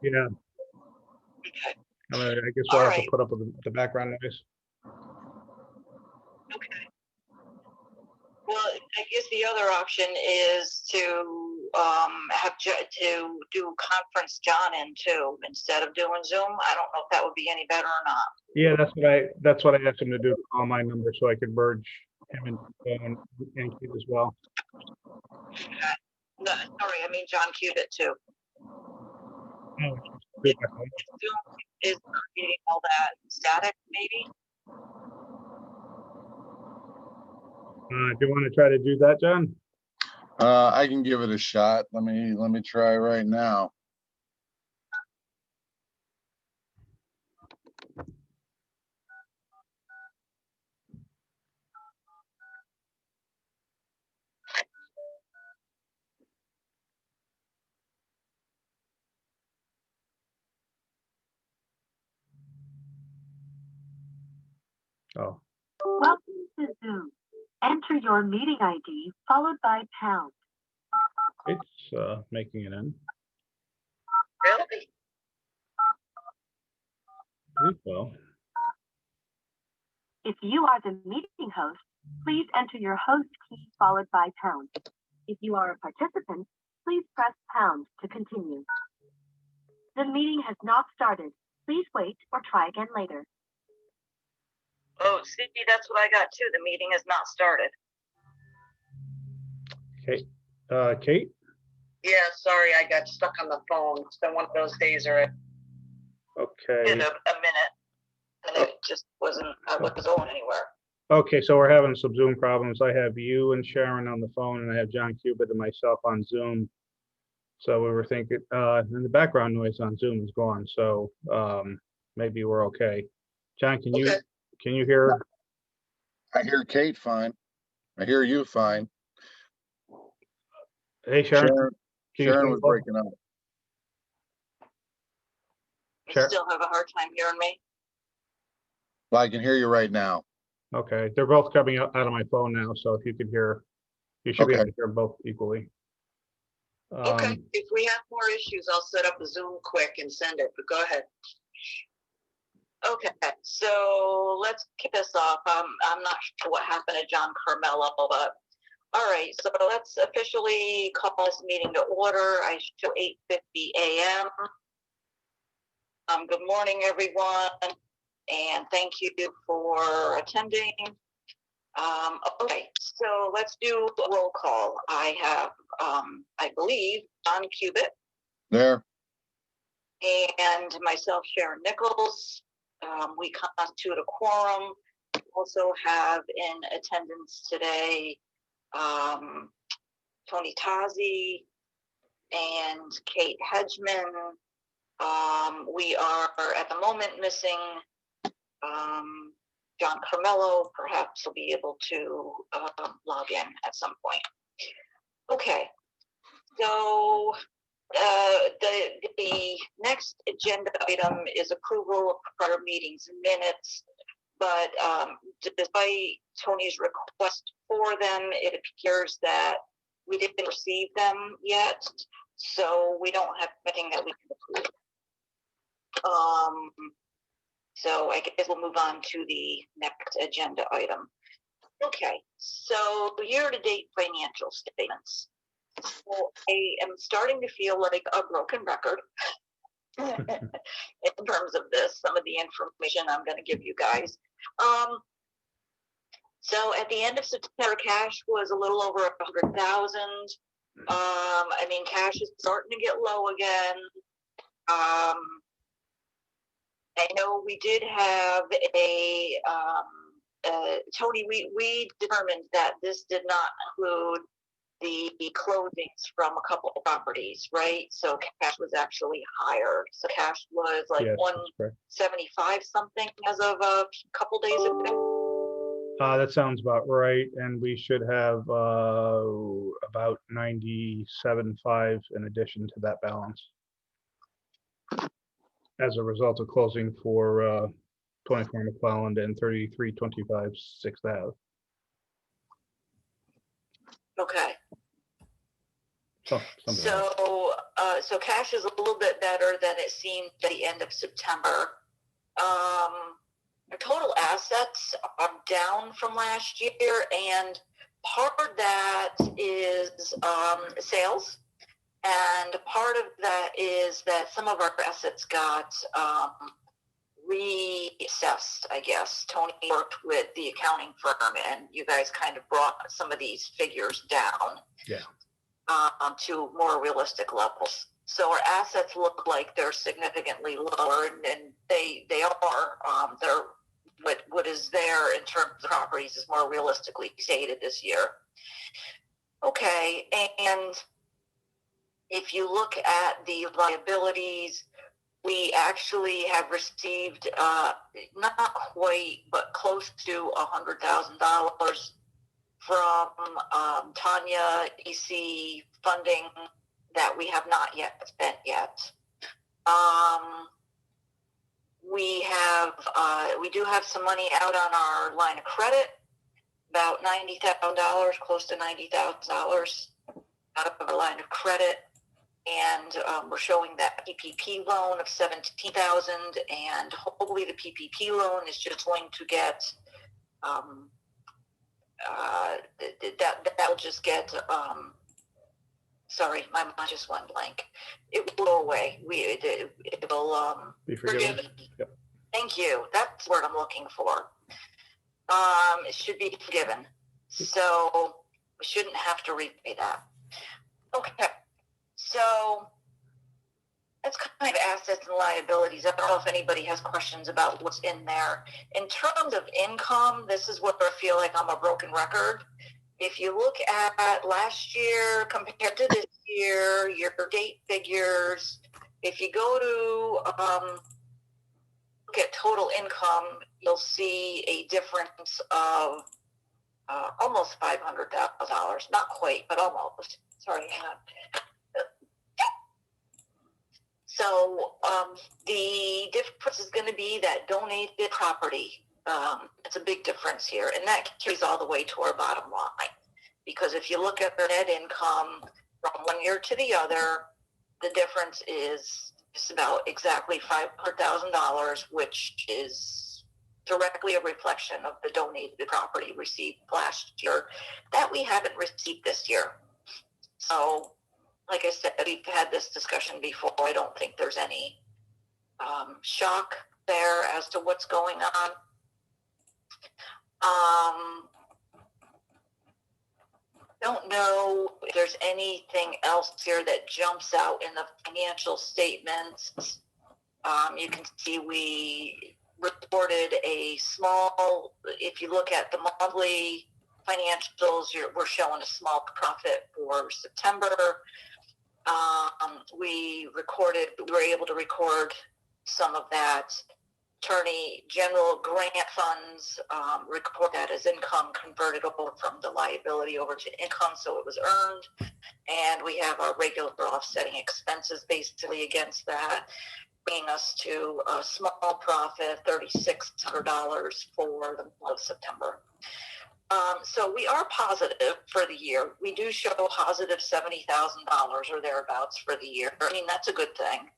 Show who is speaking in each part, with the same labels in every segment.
Speaker 1: Yeah,
Speaker 2: Okay.
Speaker 1: I guess
Speaker 2: All
Speaker 1: we'll have to
Speaker 2: right.
Speaker 1: put up with the background noise.
Speaker 2: Okay. Well, I guess the other option is to to do conference John in too instead of doing Zoom. I don't know if that would be any better or not.
Speaker 1: Yeah, that's what I asked him to do, call my number so I could merge him and Keith as well.
Speaker 2: Okay. No, sorry, I mean John Cubitt too.
Speaker 1: Oh,
Speaker 2: If Zoom is creating all that static, maybe.
Speaker 1: Do you want to try to do that, John?
Speaker 3: I can give it a shot. Let me try right now.
Speaker 1: Oh,
Speaker 4: Welcome to Zoom. Enter your meeting ID followed by pound.
Speaker 1: it's making it in.
Speaker 2: Really?
Speaker 1: I think so.
Speaker 4: If you are the meeting host, please enter your host key followed by pound. If you are a participant, please press pound to continue. The meeting has not started. Please wait or try again later.
Speaker 2: Oh, see, that's what I got too. The meeting has not started.
Speaker 1: Okay, Kate?
Speaker 2: Yeah, sorry, I got stuck on the phone. It's been one of those days where it
Speaker 1: Okay.
Speaker 2: did a minute and it just wasn't going anywhere.
Speaker 1: Okay, so we're having some Zoom problems. I have you and Sharon on the phone, and I have John Cubitt and myself on Zoom. So we were thinking, and the background noise on Zoom is gone, so maybe we're okay. John, can you hear?
Speaker 3: I hear Kate fine. I hear you fine.
Speaker 1: Hey, Sharon.
Speaker 3: Sharon was breaking up.
Speaker 2: You still have a hard time hearing me?
Speaker 3: Well, I can hear you right now.
Speaker 1: Okay, they're both coming out of my phone now, so if you could hear, you should be able to hear both equally.
Speaker 2: Okay, if we have more issues, I'll set up a Zoom quick and send it, but go ahead. Okay, so let's kick this off. I'm not sure what happened to John Carmelo, but all right, so let's officially call this meeting to order. I show 8:50 a.m. Good morning, everyone, and thank you for attending. Okay, so let's do a roll call. I have, I believe, John Cubitt.
Speaker 3: There.
Speaker 2: And myself, Sharon Nichols. We constitute a quorum. We also have in attendance today Tony Tazi and Kate Hedgeman. We are at the moment missing John Carmelo. Perhaps he'll be able to log in at some point. Okay, so the next agenda item is approval of prior meetings minutes, but despite Tony's request for them, it appears that we didn't receive them yet, so we don't have anything that we can approve. So I guess we'll move on to the next agenda item. Okay, so year-to-date financial statements. So I am starting to feel like a broken record in terms of this, some of the information I'm going to give you guys. So at the end of September, cash was a little over 100,000. I mean, cash is starting to get low again. I know we did have a Tony. We determined that this did not include the closings from a couple of properties, right? So cash was actually higher. So cash was like 175 something as of a couple days ago.
Speaker 1: That sounds about right, and we should have about 97.5 in addition to that balance as a result of closing for 24 McClelland and 3325 6th Ave.
Speaker 2: Okay.
Speaker 1: So
Speaker 2: so cash is a little bit better than it seemed at the end of September. Our total assets are down from last year, and part of that is sales, and part of that is that some of our assets got reassessed, I guess. Tony worked with the accounting firm, and you guys kind of brought some of these figures down to more realistic levels. So our assets look like they're significantly lower, and they are. They're what is there in terms of properties is more realistically stated this year. Okay, and if you look at the liabilities, we actually have received not quite, but close to $100,000 from Tanya EC funding that we have not yet spent yet. We do have some money out on our line of credit, about $90,000, close to $90,000 out of our line of credit. And we're showing that PPP loan of $17,000, and hopefully the PPP loan is just going to get that'll just get sorry, my mind just went blank. It will go away. It will
Speaker 1: Be forgiven. Yep.
Speaker 2: Thank you. That's the word I'm looking for. It should be forgiven, so we shouldn't have to repay that. Okay. So that's kind of assets and liabilities. I don't know if anybody has questions about what's in there. In terms of income, this is where I feel like I'm a broken record. If you look at last year compared to this year, year date figures, if you go to look at total income, you'll see a difference of almost $500,000. Not quite, but almost. Sorry, hang on. So the difference is going to be that donated property. It's a big difference here, and that carries all the way to our bottom line. Because if you look at their net income from one year to the other, the difference is just about exactly $500,000, which is directly a reflection of the donated property received last year that we haven't received this year. So, like I said, we've had this discussion before. I don't think there's any shock there as to what's going on. Don't know if there's anything else here that jumps out in the financial statements. You can see we reported a small, if you look at the monthly financials, we're showing a small profit for September. We were able to record some of that. Attorney General grant funds, record that as income converted over from the liability over to income, so it was earned. And we have our regular offsetting expenses basically against that, bringing us to a small profit, $3,600 for the month of September. So we are positive for the year. We do show positive $70,000 or thereabouts for the year. I mean, that's a good thing.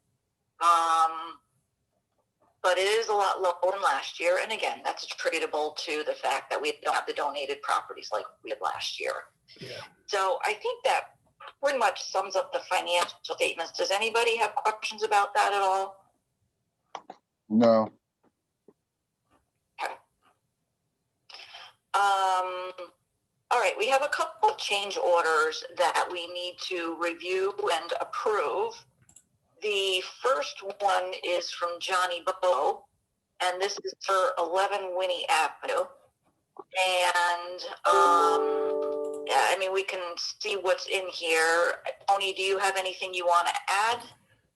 Speaker 2: But it is a lot lower than last year. And again, that's attributable to the fact that we don't have the donated properties like we had last year.
Speaker 1: Yeah.
Speaker 2: So I think that pretty much sums up the financial statements. Does anybody have questions about that at all?
Speaker 3: No.
Speaker 2: Okay. All right, we have a couple of change orders that we need to review and approve. The first one is from Johnny Bow, and this is for 11 Winnie Avenue. And yeah, I mean, we can see what's in here. Tony, do you have anything you want to add?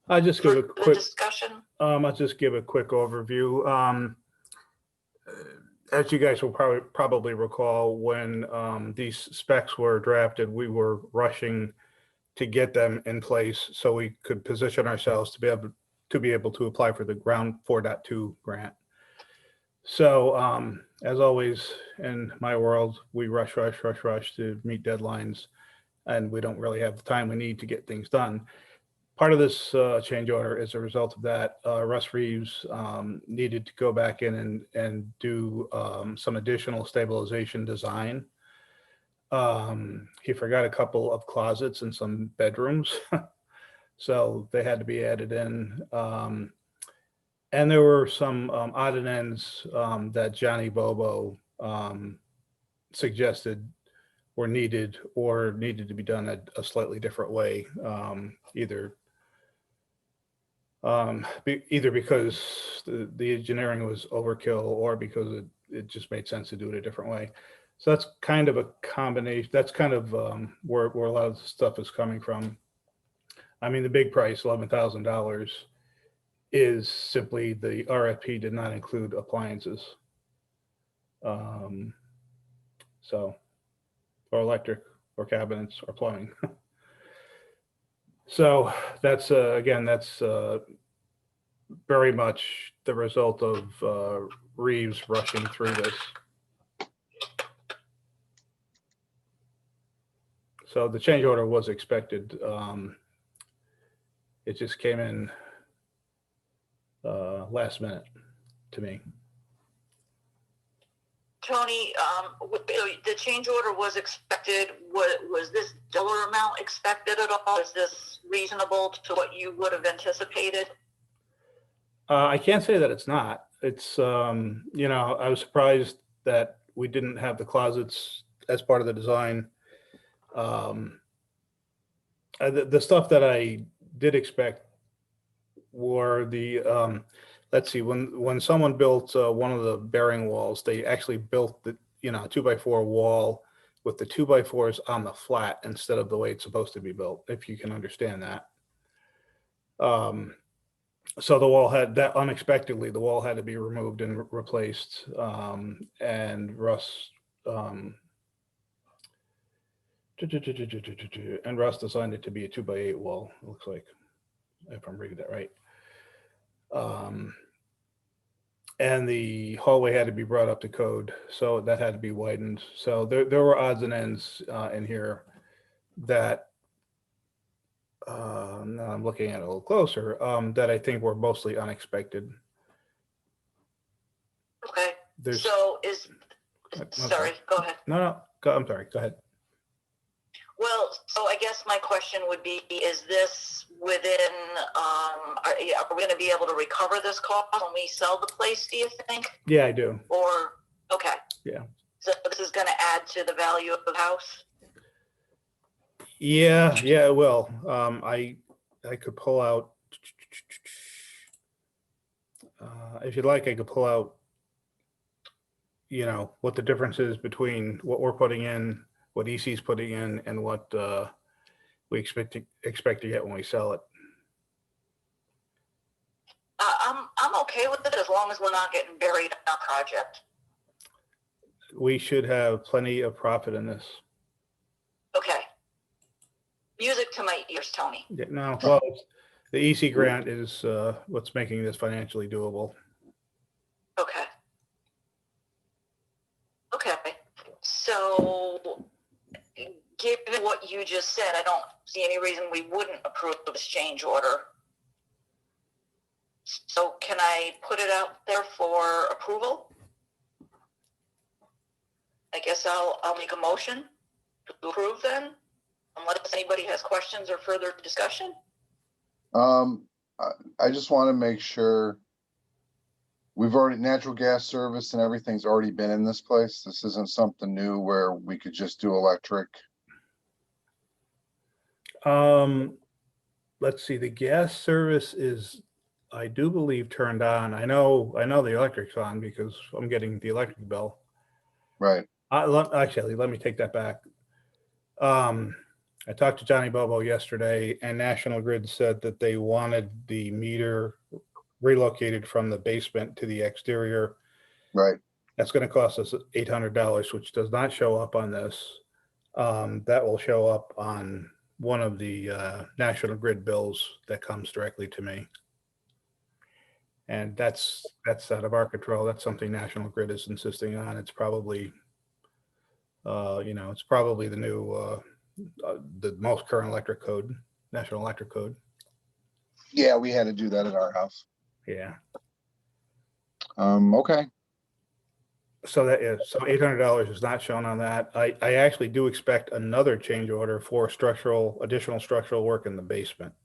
Speaker 1: I'll just give a
Speaker 2: for the
Speaker 1: quick
Speaker 2: discussion.
Speaker 1: I'll just give a quick overview. As you guys will probably recall, when these specs were drafted, we were rushing to get them in place so we could position ourselves to be able to apply for the Ground 4.2 grant. So as always in my world, we rush to meet deadlines, and we don't really have the time we need to get things done. part of this change order is a result of that. Russ Reeves needed to go back in and do some additional stabilization design. He forgot a couple of closets in some bedrooms, so they had to be added in. And there were some odd and ends that Johnny Bobo suggested were needed or needed to be done a slightly different way, either because the engineering was overkill or because it just made sense to do it a different way. So that's kind of a combination. That's kind of where a lot of the stuff is coming from. I mean, the big price, $11,000, is simply the RFP did not include appliances. So, or electric, or cabinets, or plumbing. So that's again, that's very much the result of Reeves rushing through this. So the change order was expected. It just came in last minute to me.
Speaker 2: Tony, the change order was expected. Was this dollar amount expected at all? Is this reasonable to what you would have anticipated?
Speaker 1: I can't say that it's not. It's, you know, I was surprised that we didn't have the closets as part of the design. The stuff that I did expect were the, let's see, when someone built one of the bearing walls, they actually built the, you know, 2x4 wall with the 2x4s on the flat instead of the way it's supposed to be built, if you can understand that. So the wall had that unexpectedly, the wall had to be removed and replaced. And Russ, designed it to be a 2x8 wall, it looks like, if I'm reading that right. And the hallway had to be brought up to code, so that had to be widened. So there were odds and ends in here that, now I'm looking at it a little closer, that I think were mostly unexpected.
Speaker 2: Okay.
Speaker 1: There's,
Speaker 2: So is,
Speaker 1: I'm
Speaker 2: sorry, go ahead.
Speaker 1: No, I'm sorry, go ahead.
Speaker 2: Well, so I guess my question would be, is this within, are we going to be able to recover this cost when we sell the place, do you think?
Speaker 1: Yeah, I do.
Speaker 2: Or, okay.
Speaker 1: Yeah.
Speaker 2: So this is going to add to the value of the house?
Speaker 1: Yeah, it will. I could pull out, if you'd like, I could pull out, you know, what the difference is between what we're putting in, what EC's putting in, and what we expect to get when we sell it.
Speaker 2: I'm okay with it as long as we're not getting buried in our project.
Speaker 1: We should have plenty of profit in this.
Speaker 2: Okay. Music to my ears, Tony.
Speaker 1: Yeah, no, well, the EC grant is what's making this financially doable.
Speaker 2: Okay. Okay. So, given what you just said, I don't see any reason we wouldn't approve this change order. So can I put it out there for approval? I guess I'll make a motion to approve then, unless anybody has questions or further discussion.
Speaker 3: I just want to make sure we've already, natural gas service and everything's already been in this place. This isn't something new where we could just do electric.
Speaker 1: Let's see, the gas service is, I do believe, turned on. I know the electric's on because I'm getting the electric bill.
Speaker 3: Right.
Speaker 1: Actually, let me take that back. I talked to Johnny Bobo yesterday, and National Grid said that they wanted the meter relocated from the basement to the exterior.
Speaker 3: Right.
Speaker 1: That's going to cost us $800, which does not show up on this. That will show up on one of the National Grid bills that comes directly to me. And that's out of our control. That's something National Grid is insisting on. It's probably, you know, it's probably the new, the most current electric code, National Electric Code.
Speaker 3: Yeah, we had to do that at our house.
Speaker 1: Yeah.
Speaker 3: Okay.
Speaker 1: So that is, so $800 is not shown on that. I actually do expect another change order for additional structural work in the basement.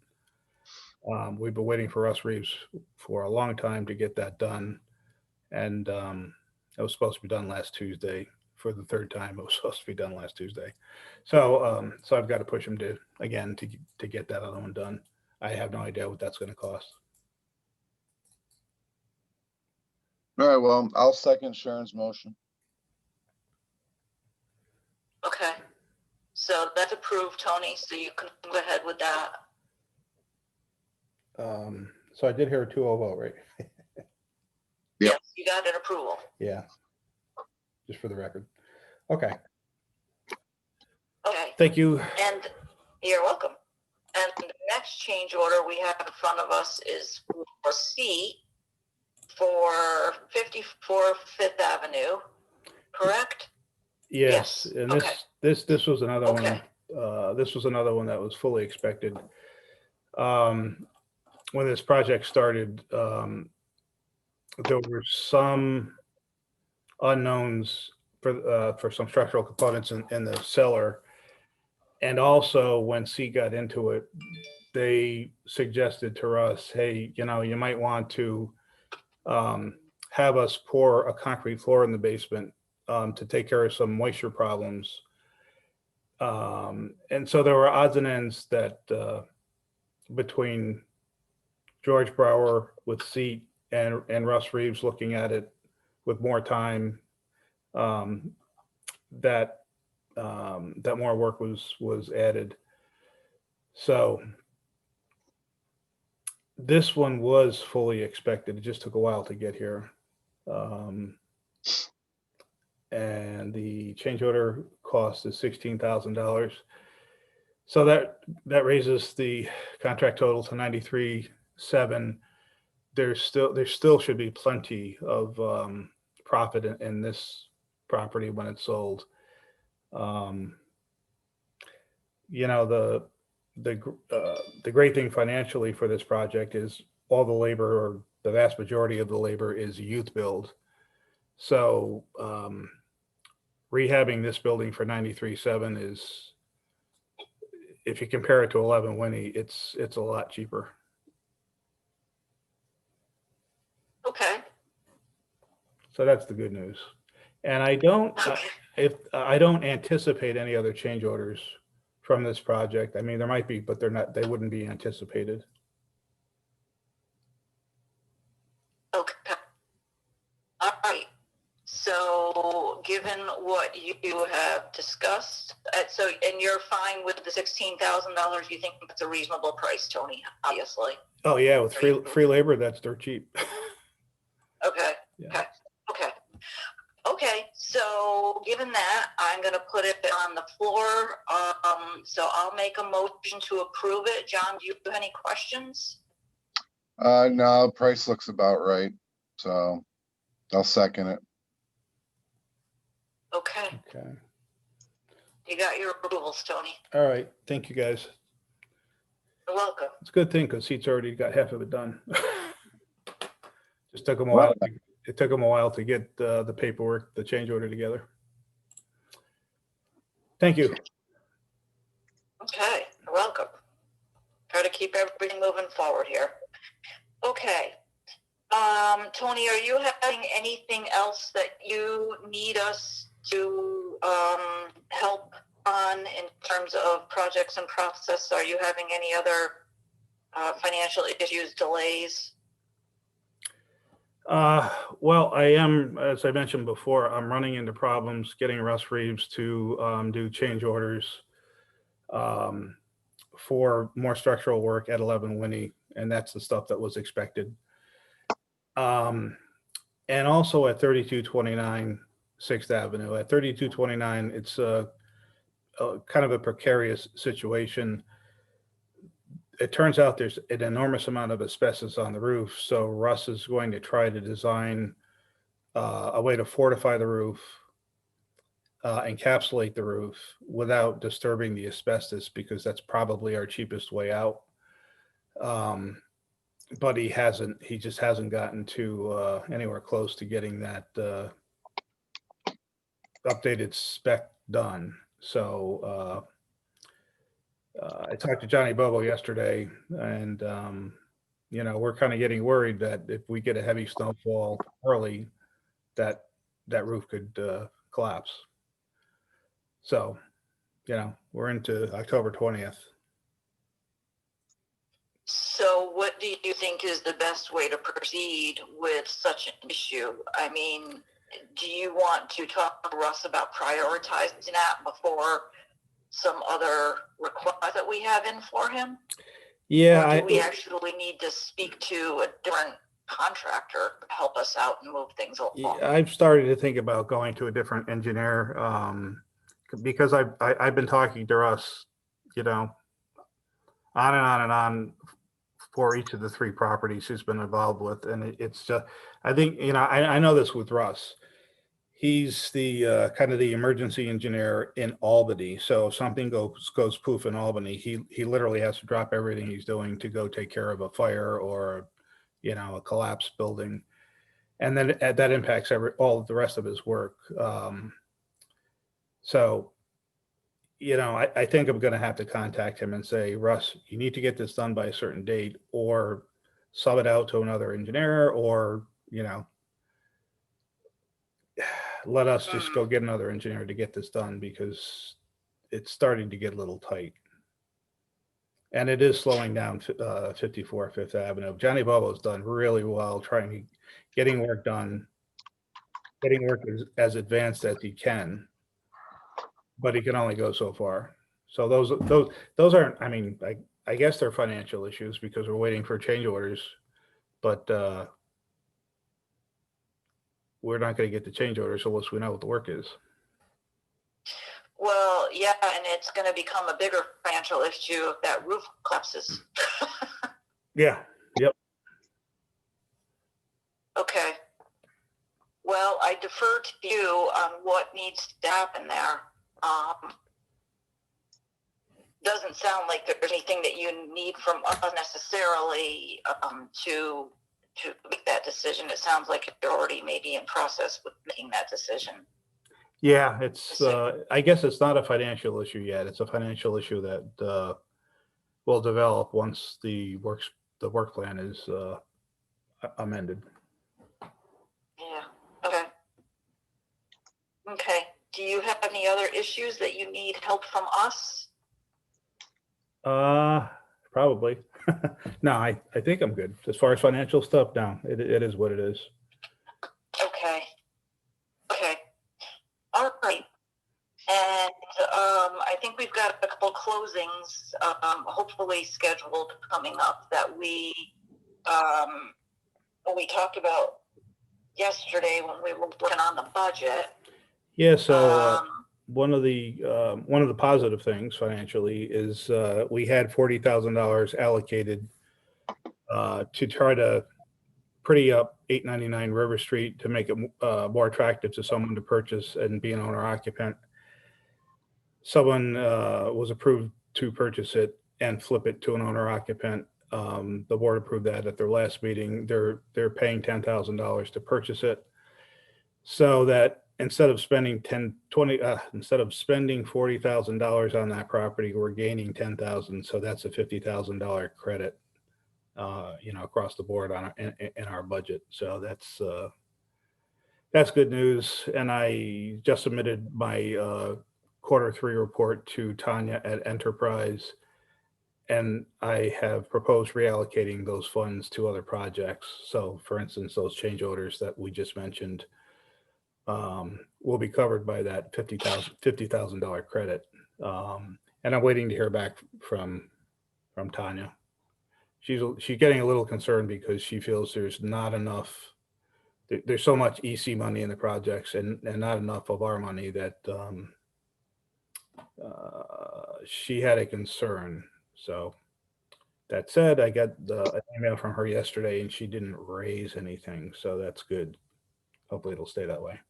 Speaker 1: We've been waiting for Russ Reeves for a long time to get that done. And it was supposed to be done last Tuesday. For the third time, it was supposed to be done last Tuesday. So I've got to push him to get that other one done. I have no idea what that's going to cost.
Speaker 3: All right, well, I'll second Sharon's motion.
Speaker 2: Okay. So that's approved, Tony, so you can go ahead with that.
Speaker 1: So I did hear a 2-0 vote, right?
Speaker 3: Yep.
Speaker 2: Yes, you got an approval.
Speaker 1: Yeah. Just for the record. Okay.
Speaker 2: Okay,
Speaker 1: Thank you.
Speaker 2: and you're welcome. And the next change order we have in front of us is for C for 54 Fifth Avenue, correct?
Speaker 1: Yes,
Speaker 2: Yes,
Speaker 1: and
Speaker 2: okay.
Speaker 1: this was another
Speaker 2: Okay.
Speaker 1: one. This was another one that was fully expected. When this project started, there were some unknowns for some structural components in the cellar. And also when C got into it, they suggested to us, hey, you might want to have us pour a concrete floor in the basement to take care of some moisture problems. And so there were odds and ends that between George Brower with seat and Russ Reeves looking at it with more time, that more work was added. So this one was fully expected. It just took a while to get here. And the change order cost is $16,000. So that raises the contract total to 93.7. There still should be plenty of profit in this property when it's sold. The great thing financially for this project is all the labor, or the vast majority of the labor, is youth build. So rehabbing this building for 93.7 is, if you compare it to 11 Winnie, it's a lot cheaper.
Speaker 2: Okay.
Speaker 1: So that's the good news. And I don't anticipate any other change orders from this project. I mean, there might be, but they wouldn't be anticipated.
Speaker 2: Okay. All right. So given what you have discussed, and you're fine with the $16,000, you think that's a reasonable price, Tony, obviously?
Speaker 1: Oh yeah, with free labor, that's dirt cheap.
Speaker 2: Okay.
Speaker 1: Yeah.
Speaker 2: Okay, so given that, I'm gonna put it on the floor. So I'll make a motion to approve it. John, do you have any questions?
Speaker 3: No, price looks about right, so I'll second it.
Speaker 2: Okay,
Speaker 1: Okay.
Speaker 2: you got your approvals, Tony.
Speaker 1: All right. Thank you, guys.
Speaker 2: You're welcome.
Speaker 1: It's a good thing because Seat's already got half of it done. Just took them a while. It took them a while to get the paperwork, the change order together. Thank you.
Speaker 2: Okay, you're welcome. Try to keep everything moving forward here. Okay. Tony, are you having anything else that you need us to help on in terms of projects and process? Are you having any other financial issues, delays?
Speaker 1: Well, I am, as I mentioned before, I'm running into problems getting Russ Reeves to do change orders for more structural work at 11 Winnie, and that's the stuff that was expected. And also at 3229 6th Avenue. At 3229, it's a kind of a precarious situation. It turns out there's an enormous amount of asbestos on the roof, so Russ is going to try to design a way to fortify the roof, encapsulate the roof without disturbing the asbestos, because that's probably our cheapest way out. but he just hasn't gotten to anywhere close to getting that updated spec done. So I talked to Johnny Bobo yesterday, and we're kind of getting worried that if we get a heavy snowfall early, that roof could collapse. So, we're into October 20th.
Speaker 2: So what do you think is the best way to proceed with such an issue? I mean, do you want to talk to Russ about prioritizing that before some other requests that we have in for him?
Speaker 1: Yeah,
Speaker 2: Or do we actually need to speak to a different contractor to help us out and move things along?
Speaker 1: I've started to think about going to a different engineer because I've been talking to Russ, on and on and on for each of the 3 properties he's been involved with, and it's just, I think, I know this with Russ. He's the kind of the emergency engineer in Albany. So if something goes poof in Albany, he literally has to drop everything he's doing to go take care of a fire or a collapsed building, and then that impacts all of the rest of his work. So I think I'm going to have to contact him and say, Russ, you need to get this done by a certain date, or sub it out to another engineer, or let us just go get another engineer to get this done, because it's starting to get a little tight. And it is slowing down 54 Fifth Avenue. Johnny Bobo's done really well getting work done, getting work as advanced as he can, but he can only go so far. So those aren't, I mean, I guess they're financial issues because we're waiting for change orders, but we're not going to get the change orders unless we know what the work is.
Speaker 2: Well, yeah, and it's going to become a bigger financial issue if that roof collapses.
Speaker 1: Yeah. Yep.
Speaker 2: Okay. Well, I defer to you on what needs to happen there. Doesn't sound like there's anything that you need from us necessarily to make that decision. It sounds like you're already maybe in process with making that decision.
Speaker 1: Yeah, it's I guess it's not a financial issue yet. It's a financial issue that will develop once the work plan is amended.
Speaker 2: Yeah. Okay. Okay. Do you have any other issues that you need help from us?
Speaker 1: Probably. No, I think I'm good. As far as financial stuff, no, it is what it is.
Speaker 2: Okay. Okay. All right. And I think we've got a couple closings, hopefully scheduled coming up that we talked about yesterday when we were working on the budget.
Speaker 1: Yeah. So one of the positive things financially is we had $40,000 allocated to try to pretty up 899 River Street to make it more attractive to someone to purchase and be an owner occupant. Someone was approved to purchase it and flip it to an owner occupant. The board approved that at their last meeting. They're paying $10,000 to purchase it, so that instead of spending instead of spending $40,000 on that property, we're gaining $10,000. So that's a $50,000 credit, across the board in our budget. So that's good news. And I just submitted my Q3 report to Tanya at Enterprise, and I have proposed reallocating those funds to other projects. So, for instance, those change orders that we just mentioned will be covered by that $50,000 credit. And I'm waiting to hear back from Tanya. She's getting a little concerned because she feels there's not enough. There's so much EC money in the projects and not enough of our money that she had a concern. So that said, I got an email from her yesterday and she didn't raise anything. So that's good. Hopefully it'll stay that way.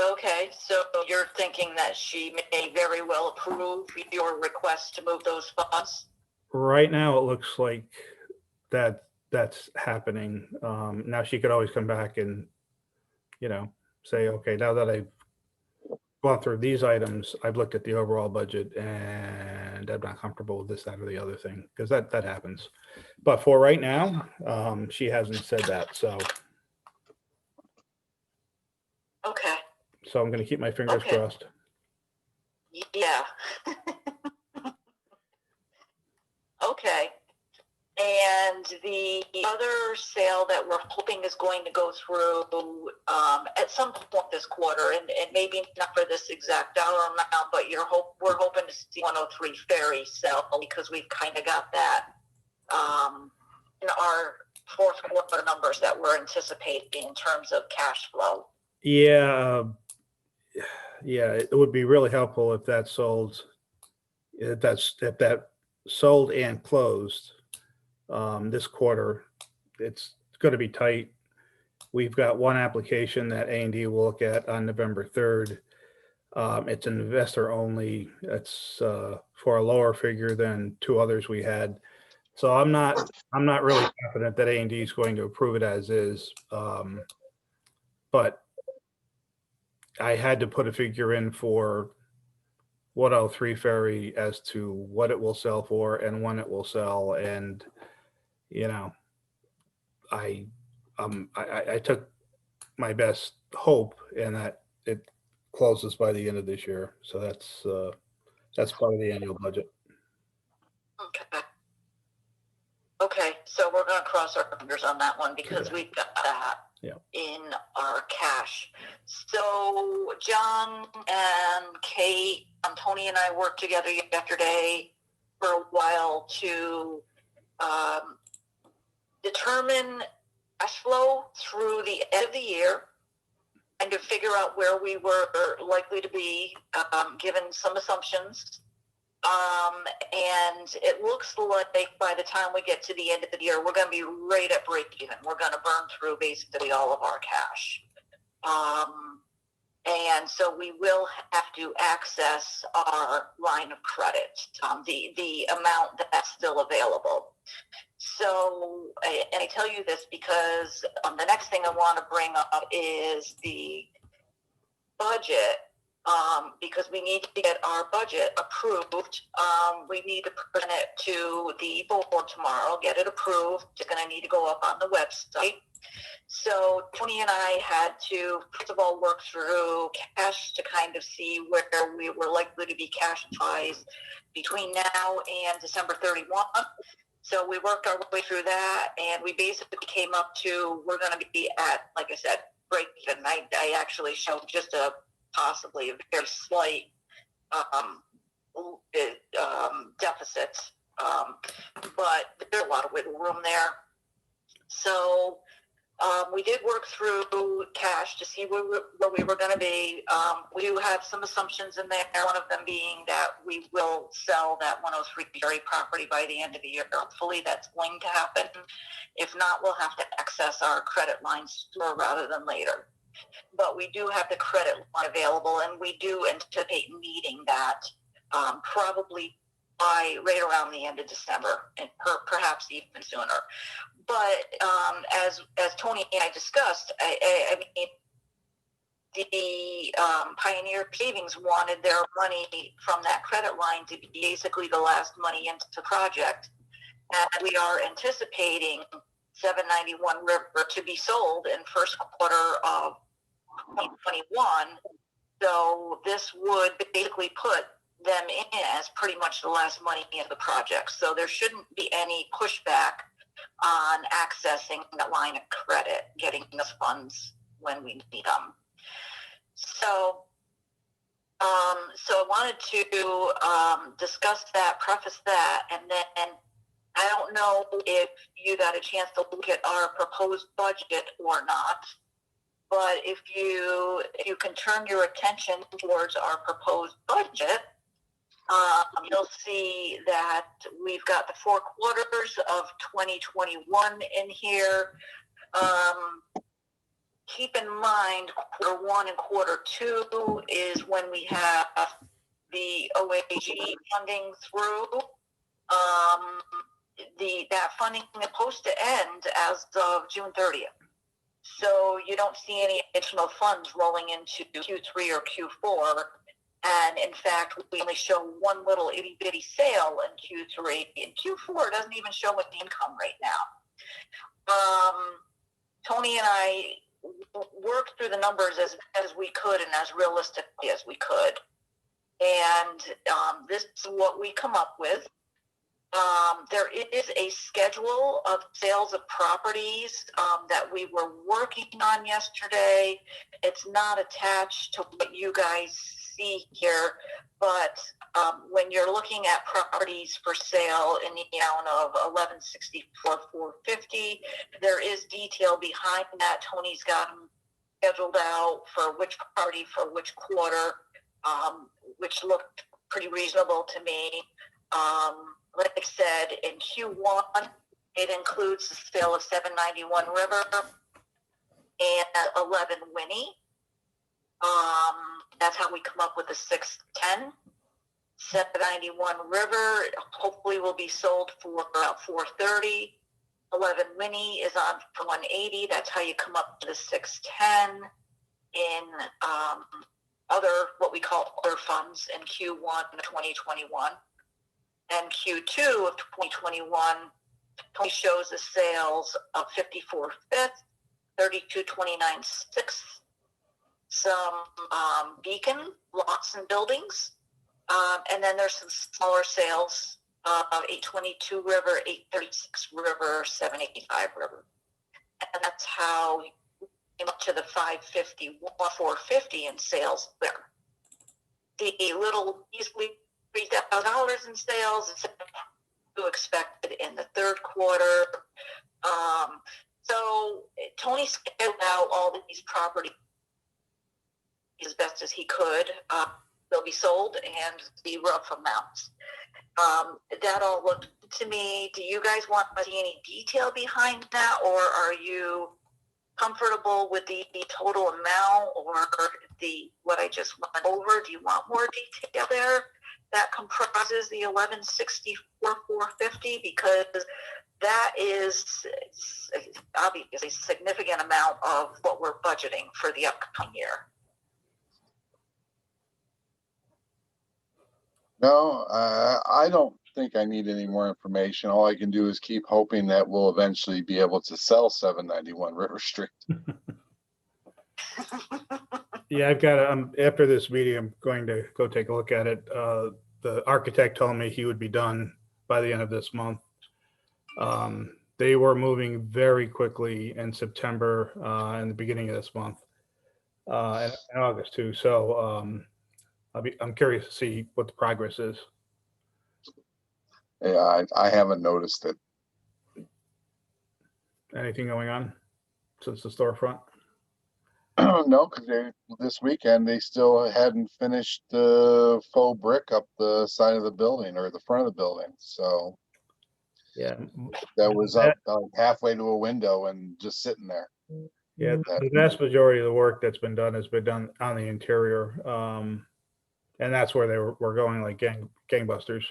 Speaker 2: Okay, so you're thinking that she may very well approve your request to move those funds?
Speaker 1: Right now, it looks like that's happening. Now she could always come back and, say, okay, now that I've gone through these items, I've looked at the overall budget and I'm not comfortable with this, that, or the other thing, because that happens. But for right now, she hasn't said that. So
Speaker 2: Okay,
Speaker 1: I'm going to keep my fingers
Speaker 2: Okay.
Speaker 1: crossed.
Speaker 2: yeah. Okay. And the other sale that we're hoping is going to go through at some point this quarter, and maybe not for this exact dollar amount, but we're hoping to see 103 Ferry sell, because we've kind of got that in our fourth quarter numbers that we're anticipating in terms of cash flow.
Speaker 1: Yeah. Yeah, it would be really helpful if that sold, if that sold and closed this quarter. It's going to be tight. We've got one application that A&D will look at on November 3rd. It's an investor only. It's for a lower figure than two others we had. So I'm not really confident that A&D is going to approve it as is. But I had to put a figure in for 103 Ferry as to what it will sell for and when it will sell. And, I took my best hope in that it closes by the end of this year. So that's part of the annual budget.
Speaker 2: Okay. Okay, so we're going to cross our fingers on that one, because
Speaker 1: Okay.
Speaker 2: we've got that
Speaker 1: Yeah.
Speaker 2: in our cash. So John and Kate, Tony and I worked together yesterday for a while to determine cash flow through the end of the year and to figure out where we were likely to be, given some assumptions. And it looks like by the time we get to the end of the year, we're going to be right at break even. We're going to burn through basically all of our cash. And so we will have to access our line of credit, the amount that's still available. So, and I tell you this because the next thing I want to bring up is the budget. Because we need to get our budget approved. We need to present it to the board tomorrow, get it approved. It's going to need to go up on the website. So Tony and I had to, first of all, work through cash to kind of see where we were likely to be cash-wise between now and December 31. So we worked our way through that, and we basically came up to, we're going to be at, like I said, break even. I actually showed just possibly a very slight deficits, but there's a lot of wiggle room there. So we did work through cash to see where we were going to be. We do have some assumptions in there, one of them being that we will sell that 103 Ferry property by the end of the year. Hopefully that's going to happen. If not, we'll have to access our credit lines sooner rather than later. But we do have the credit line available, and we do anticipate needing that probably by right around the end of December, and perhaps even sooner. But as Tony and I discussed, I mean, the Pioneer Savings wanted their money from that credit line to be basically the last money into the project, and we are anticipating 791 River to be sold in first quarter of 2021. So this would basically put them in as pretty much the last money in the project. So there shouldn't be any pushback on accessing that line of credit, getting those funds when we need them. So I wanted to discuss that, preface that, and then I don't know if you got a chance to look at our proposed budget or not, but if you can turn your attention towards our proposed budget, you'll see that we've got the 4 quarters of 2021 in here. Keep in mind, quarter 1 and quarter 2 is when we have the OAG funding through. that funding is supposed to end as of June 30th. So you don't see any additional funds rolling into Q3 or Q4. And in fact, we only show one little itty bitty sale in Q3. In Q4 doesn't even show what the income right now. Tony and I worked through the numbers as we could and as realistically as we could. And this is what we come up with. There is a schedule of sales of properties that we were working on yesterday. It's not attached to what you guys see here, but when you're looking at properties for sale in the amount of $1164,450, there is detail behind that. Tony's got them scheduled out for which property for which quarter, which looked pretty reasonable to me. Like I said, in Q1, it includes the sale of 791 River and 11 Winnie. That's how we come up with the 610. 791 River hopefully will be sold for about 430. 11 Winnie is on for 180. That's how you come up to the 610 in other, what we call other funds in Q1 of 2021. And Q2 of 2021 Tony shows the sales of 54 Fifth, 3229 Sixth, some Beacon lots and buildings, and then there's some smaller sales of 822 River, 836 River, 785 River. And that's how we came up to the 550, 450 in sales there. The little easily $3,000 in sales is to expected in the third quarter. So Tony scaled out all these properties as best as he could. They'll be sold and the rough amounts. That all looked to me. Do you guys want to see any detail behind that, or are you comfortable with the total amount or what I just went over? Do you want more detail there? That comprises the 1164,450, because that is obviously a significant amount of what we're budgeting for the upcoming year.
Speaker 3: No, I don't think I need any more information. All I can do is keep hoping that we'll eventually be able to sell 791 River Street.
Speaker 1: Yeah, I've got after this meeting, I'm going to go take a look at it. The architect told me he would be done by the end of this month. They were moving very quickly in September and the beginning of this month, and August too. So I'm curious to see what the progress is.
Speaker 3: Yeah, I haven't noticed it.
Speaker 1: Anything going on since the storefront?
Speaker 3: No, because this weekend they still hadn't finished the faux brick up the side of the building or the front of the building. So
Speaker 1: Yeah,
Speaker 3: that was up halfway to a window and just sitting there.
Speaker 1: yeah. The vast majority of the work that's been done has been done on the interior, and that's where they were going like gangbusters.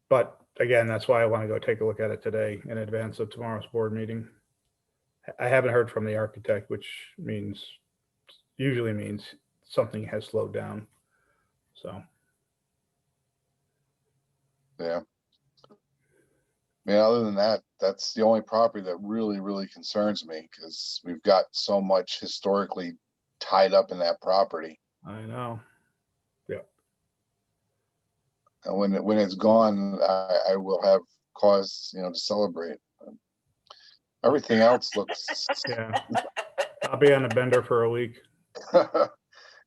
Speaker 1: But again, that's why I want to go take a look at it today in advance of tomorrow's board meeting. I haven't heard from the architect, which usually means something has slowed down. So.
Speaker 3: Yeah. I mean, other than that, that's the only property that really, really concerns me, because we've got so much historically tied up in that property.
Speaker 1: I know. Yeah.
Speaker 3: And when it's gone, I will have cause, to celebrate. Everything else looks.
Speaker 1: Yeah. I'll be on a bender for a week.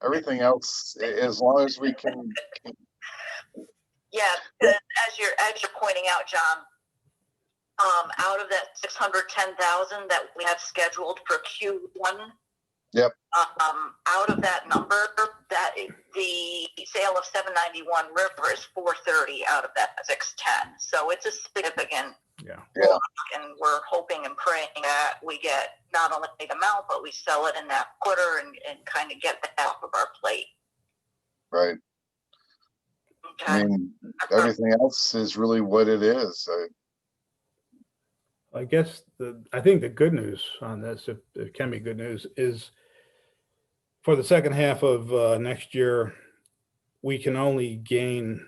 Speaker 3: Everything else, as long as we can.
Speaker 2: Yeah, as you're pointing out, John, out of that 610,000 that we have scheduled for Q1.
Speaker 3: Yep.
Speaker 2: Out of that number, that the sale of 791 River is 430 out of that 610. So it's a significant block, and we're hoping and praying that we get not only the amount, but we sell it in that quarter and kind of get that off of our plate.
Speaker 3: Right.
Speaker 2: Okay.
Speaker 3: I mean, everything else is really what it is.
Speaker 1: I guess I think the good news on this, if it can be good news, is for the second half of next year, we can only gain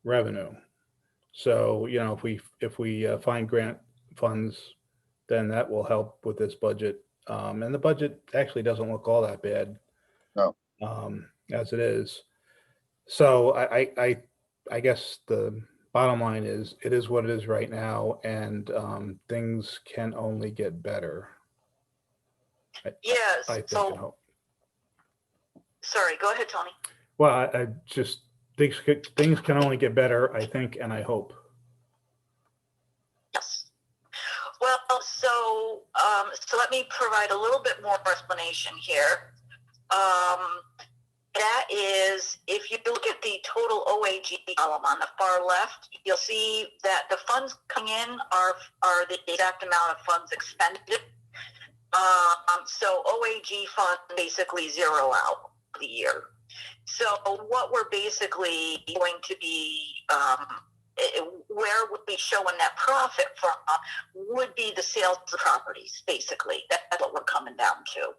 Speaker 1: revenue. So, you know, if we find grant funds, then that will help with this budget. And the budget actually doesn't look all that bad
Speaker 3: No,
Speaker 1: as it is. So I guess the bottom line is it is what it is right now, and things can only get better.
Speaker 2: Yes.
Speaker 1: I think and
Speaker 2: So,
Speaker 1: hope.
Speaker 2: sorry, go ahead, Tony.
Speaker 1: Well, I just things can only get better. I think and I hope.
Speaker 2: Yes. Well, so let me provide a little bit more explanation here. That is, if you look at the total OAG column on the far left, you'll see that the funds coming in are the exact amount of funds expended. So OAG funds basically zero out the year. So what we're basically going to be, where would be showing that profit from would be the sales of properties, basically. That's what we're coming down to.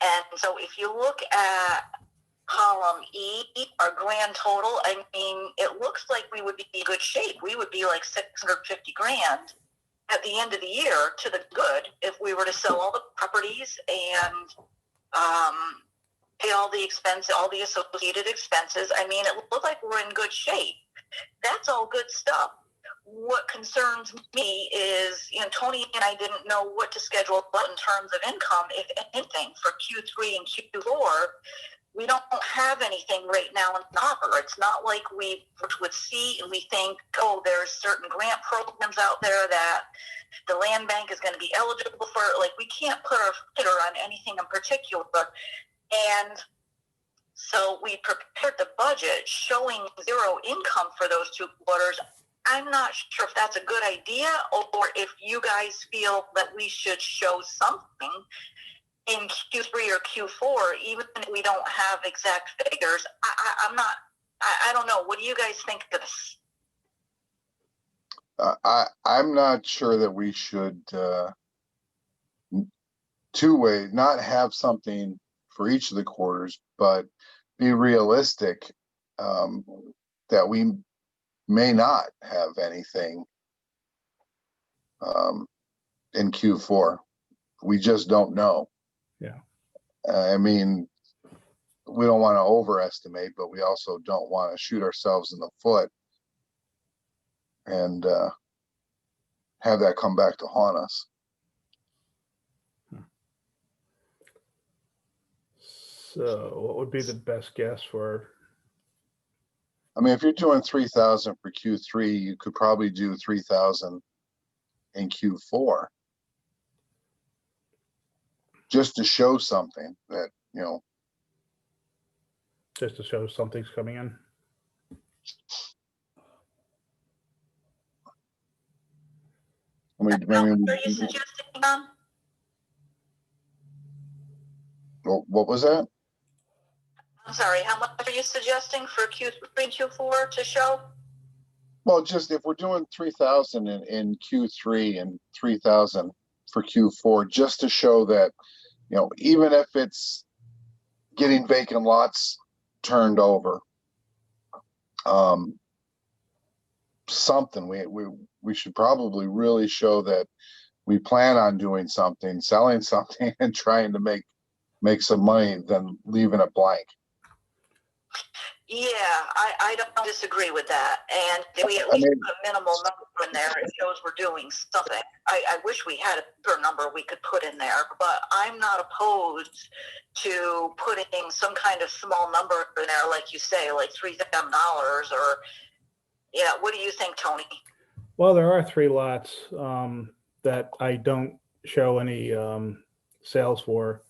Speaker 2: And so if you look at column E, our grand total, I mean, it looks like we would be in good shape. We would be like 650 grand at the end of the year to the good if we were to sell all the properties and pay all the associated expenses. I mean, it looked like we're in good shape. That's all good stuff. What concerns me is, you know, Tony and I didn't know what to schedule in terms of income, if anything, for Q3 and Q4. We don't have anything right now in the hopper. It's not like we would see and we think, oh, there's certain grant programs out there that the land bank is going to be eligible for. Like, we can't put our finger on anything in particular. And so we prepared the budget showing zero income for those 2 quarters. I'm not sure if that's a good idea or if you guys feel that we should show something in Q3 or Q4, even if we don't have exact figures. I don't know. What do you guys think of this?
Speaker 3: I'm not sure that we should two-way, not have something for each of the quarters, but be realistic that we may not have anything in Q4. We just don't know.
Speaker 1: Yeah.
Speaker 3: I mean, we don't want to overestimate, but we also don't want to shoot ourselves in the foot and have that come back to haunt us.
Speaker 1: So what would be the best guess for?
Speaker 3: I mean, if you're doing 3,000 for Q3, you could probably do 3,000 in Q4. Just to show something that, you know.
Speaker 1: Just to show something's coming in.
Speaker 2: How much are you suggesting, Tom?
Speaker 3: What was that?
Speaker 2: I'm sorry, how much are you suggesting for Q3 and Q4 to show?
Speaker 3: Well, just if we're doing 3,000 in Q3 and 3,000 for Q4, just to show that, you know, even if it's getting vacant lots turned over, something we should probably really show that we plan on doing something, selling something, and trying to make some money than leaving it blank.
Speaker 2: Yeah, I don't disagree with that. And if we at least put a minimal number in there, it shows we're doing something. I wish we had a bigger number we could put in there, but I'm not opposed to putting some kind of small number in there, like you say, like $3,000 or, yeah. What do you think, Tony?
Speaker 1: Well, there are 3 lots that I don't show any sales for.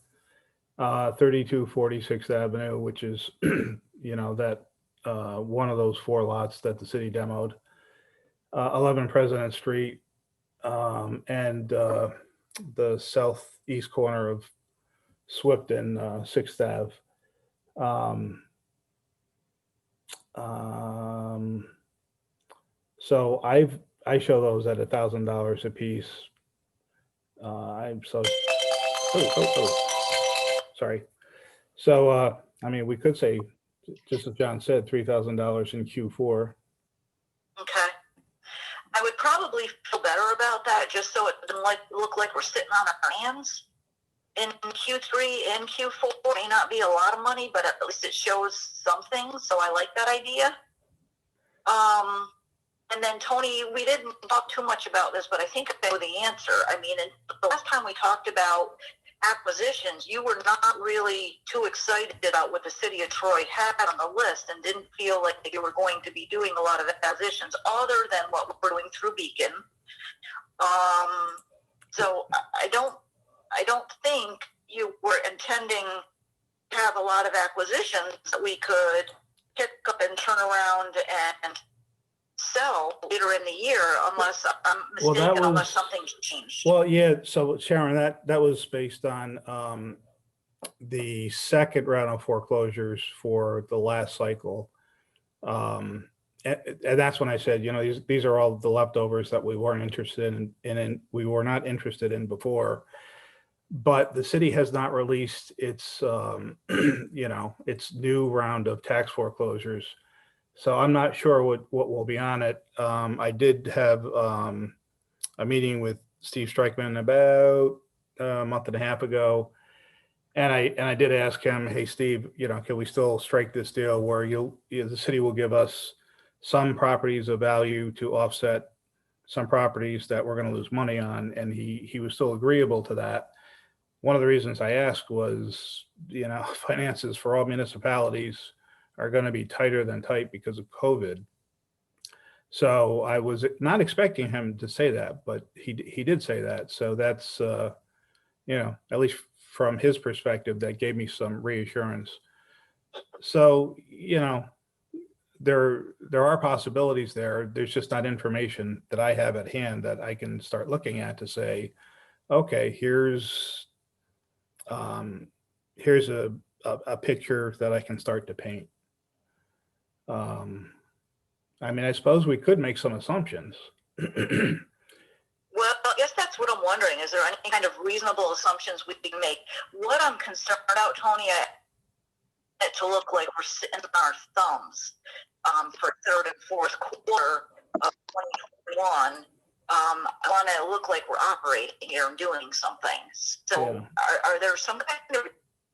Speaker 1: 3246th Avenue, which is, you know, that one of those 4 lots that the city demoed. 11 President Street, and the southeast corner of Swifton, 6th Ave. So I show those at $1,000 a piece. I'm so, sorry. So, I mean, we could say, just as John said, $3,000 in Q4.
Speaker 2: Okay. I would probably feel better about that, just so it doesn't look like we're sitting on our hands. In Q3 and Q4 may not be a lot of money, but at least it shows something. So I like that idea. And then Tony, we didn't talk too much about this, but I think I know the answer. I mean, the last time we talked about acquisitions, you were not really too excited about what the city of Troy had on the list and didn't feel like you were going to be doing a lot of acquisitions other than what we're doing through Beacon. So I don't think you were intending to have a lot of acquisitions that we could pick up and turn around and sell later in the year, unless I'm mistaken, unless something's changed.
Speaker 1: Well, yeah. So Sharon, that was based on the second round of foreclosures for the last cycle. And that's when I said, you know, these are all the leftovers that we weren't interested in we were not interested in before. But the city has not released its, you know, its new round of tax foreclosures. So I'm not sure what will be on it. I did have a meeting with Steve Strikeman about a month and a half ago. And I did ask him, hey, Steve, you know, can we still strike this deal where the city will give us some properties of value to offset some properties that we're going to lose money on? And he was still agreeable to that. One of the reasons I asked was, you know, finances for all municipalities are going to be tighter than tight because of COVID. So I was not expecting him to say that, but he did say that. So that's, you know, at least from his perspective, that gave me some reassurance. So, you know, there are possibilities there. There's just not information that I have at hand that I can start looking at to say, okay, here's a picture that I can start to paint. I mean, I suppose we could make some assumptions.
Speaker 2: Well, I guess that's what I'm wondering. Is there any kind of reasonable assumptions we can make? What I'm concerned about, Tony, it to look like we're sitting on our thumbs for third and fourth quarter of 2021. I want to look like we're operating here and doing something. So
Speaker 1: Yeah.
Speaker 2: are there some kind of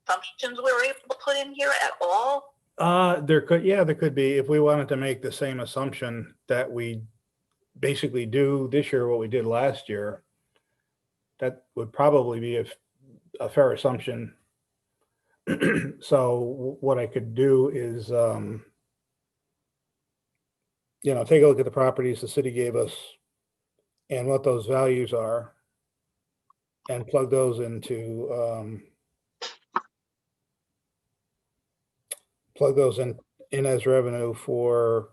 Speaker 2: assumptions we're able to put in here at all?
Speaker 1: There could be, if we wanted to make the same assumption that we basically do this year what we did last year, that would probably be a fair assumption. So what I could do is, you know, take a look at the properties the city gave us and what those values are, and plug those into, in as revenue for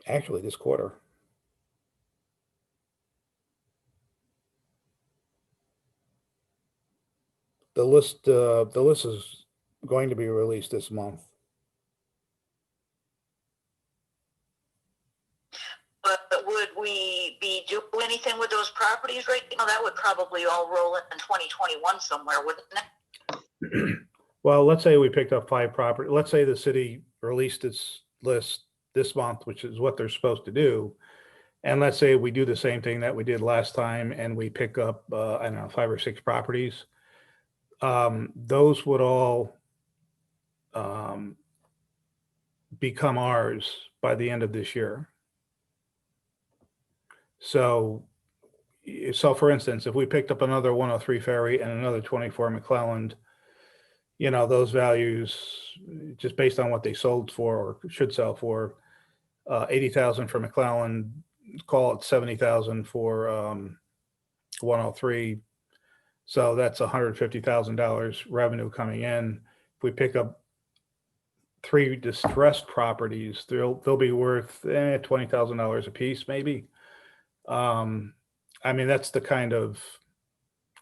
Speaker 1: actually this quarter. The list is going to be released this month.
Speaker 2: But would we be doing anything with those properties right now? That would probably all roll in 2021 somewhere, wouldn't it?
Speaker 1: Well, let's say we picked up 5 properties. Let's say the city released its list this month, which is what they're supposed to do. And let's say we do the same thing that we did last time and we pick up, I don't know, 5 or 6 properties. Those would all become ours by the end of this year. So for instance, if we picked up another 103 Ferry and another 24 McClelland, you know, those values, just based on what they sold for or should sell for, 80,000 for McClelland, call it 70,000 for 103. So that's $150,000 revenue coming in. If we pick up 3 distressed properties, they'll be worth $20,000 a piece, maybe. I mean, that's the kind of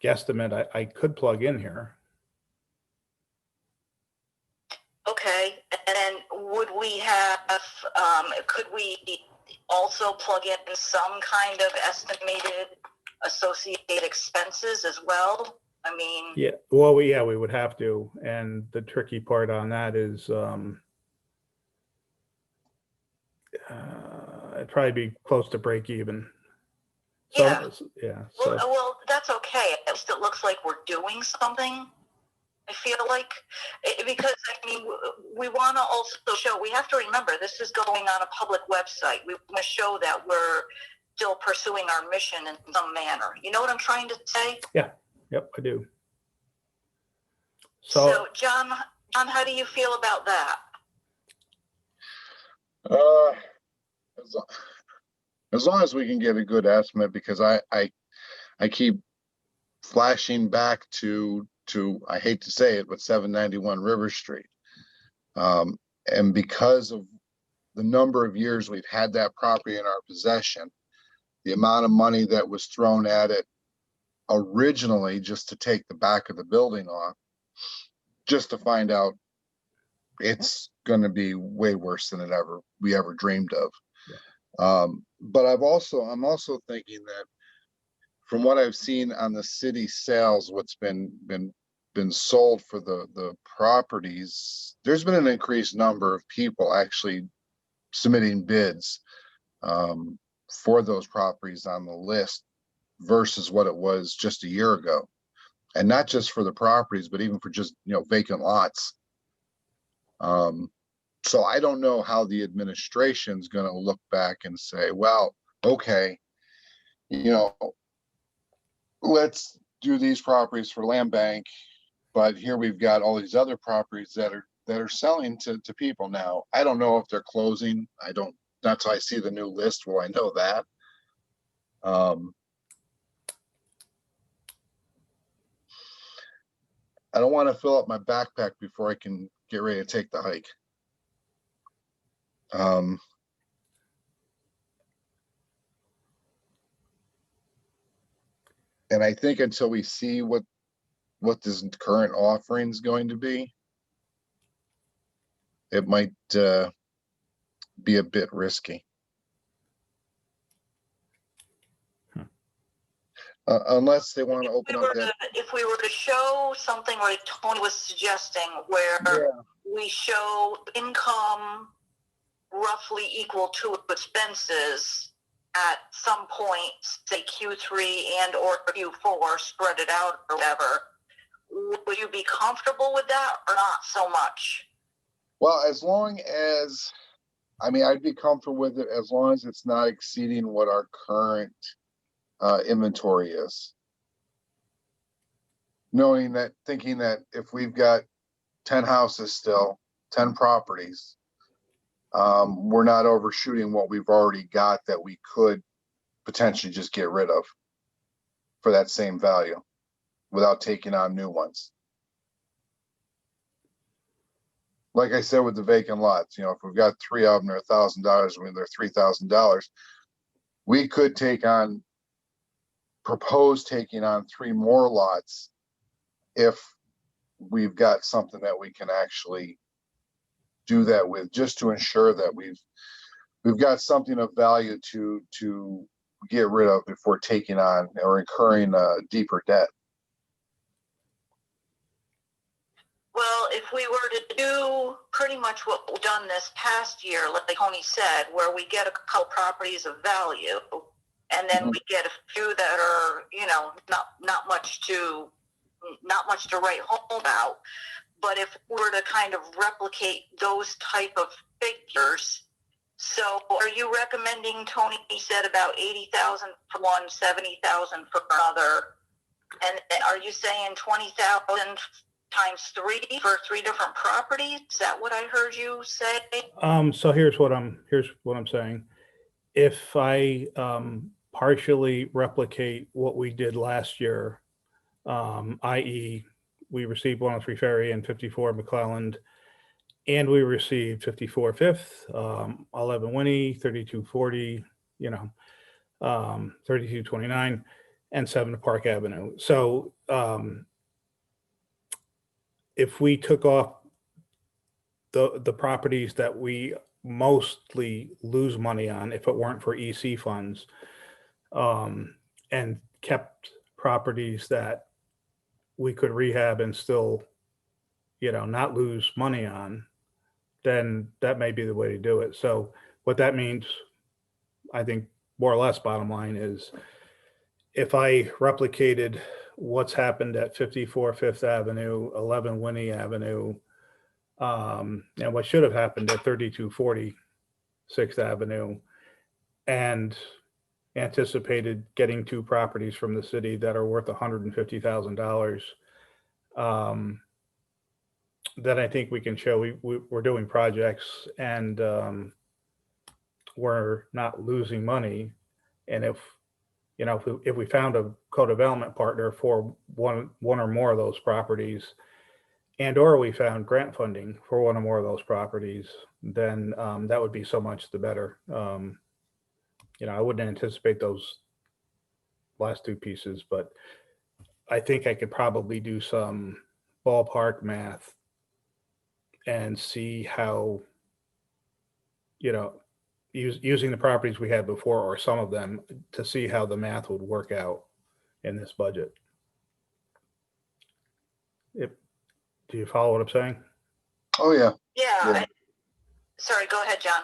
Speaker 1: guesstimate I could plug in here.
Speaker 2: Okay, and then would we have, could we also plug in some kind of estimated associated expenses as well? I mean,
Speaker 1: Yeah, well, we would have to, and the tricky part on that is, it'd probably be close to break even. So,
Speaker 2: Yeah.
Speaker 1: yeah,
Speaker 2: well,
Speaker 1: so,
Speaker 2: well, that's okay. At least it looks like we're doing something. I feel like, because I mean, we want to also show, we have to remember, this is going on a public website. We want to show that we're still pursuing our mission in some manner. You know what I'm trying to say?
Speaker 1: yep, I do.
Speaker 2: So,
Speaker 1: So,
Speaker 2: John, how do you feel about that?
Speaker 3: As lo- as long as we can get a good estimate, because I keep flashing back to, I hate to say it, but 791 River Street. And because of the number of years we've had that property in our possession, the amount of money that was thrown at it originally just to take the back of the building off, just to find out it's going to be way worse than we ever dreamed of. But I'm also thinking that from what I've seen on the city sales, what's been sold for the properties, there's been an increased number of people actually submitting bids for those properties on the list versus what it was just a year ago. And not just for the properties, but even for just, vacant lots. So I don't know how the administration's going to look back and say, well, okay, let's do these properties for land bank, but here we've got all these other properties that are selling to people now. I don't know if they're closing. That's how I see the new list. Well, I know that. I don't want to fill up my backpack before I can get ready to take the hike. And I think until we see what this current offering is going to be, it might be a bit risky. Unless they want to open up that.
Speaker 2: If we were to show something like Tony was suggesting, where we show income roughly equal to expenses at some point, say Q3 and or Q4, spread it out or whatever, would you be comfortable with that or not so much?
Speaker 3: Well, as long as, I'd be comfortable with it as long as it's not exceeding what our current inventory is. Thinking that if we've got 10 houses still, 10 properties, we're not overshooting what we've already got that we could potentially just get rid of for that same value without taking on new ones. Like I said, with the vacant lots, if we've got 3 of them, they're $1,000, they're $3,000, we could propose taking on 3 more lots if we've got something that we can actually do that with, just to ensure that we've got something of value to get rid of before taking on or incurring deeper debt.
Speaker 2: Well, if we were to do pretty much what we've done this past year, like Tony said, where we get a couple properties of value, and then we get a few that are, not much to write home about. But if we were to kind of replicate those type of figures, so are you recommending, Tony, he said about 80,000 for one, 70,000 for another, and are you saying 20,000 times 3 for 3 different properties? Is that what I heard you say?
Speaker 1: So here's what I'm saying. If I partially replicate what we did last year, i.e., we received 103 Ferry and 54 McClelland, and we received 54 Fifth, 11 Winnie, 3240, 3229, and 7 Park Avenue. So if we took off the properties that we mostly lose money on if it weren't for EC funds, and kept properties that we could rehab and still, not lose money on, then that may be the way to do it. So what that means, I think, more or less bottom line is, if I replicated what's happened at 54 Fifth Avenue, 11 Winnie Avenue, and what should have happened at 3240 Sixth Avenue, and anticipated getting two properties from the city that are worth $150,000, then I think we can show we're doing projects, and we're not losing money. And if we found a co-development partner for one or more of those properties, and or we found grant funding for one or more of those properties, then that would be so much the better. I wouldn't anticipate those last two pieces, but I think I could probably do some ballpark math and see how, using the properties we had before, or some of them, to see how the math would work out in this budget. Do you follow what I'm saying?
Speaker 3: Oh, yeah.
Speaker 2: Yeah.
Speaker 3: Yeah.
Speaker 2: Sorry, go ahead, John.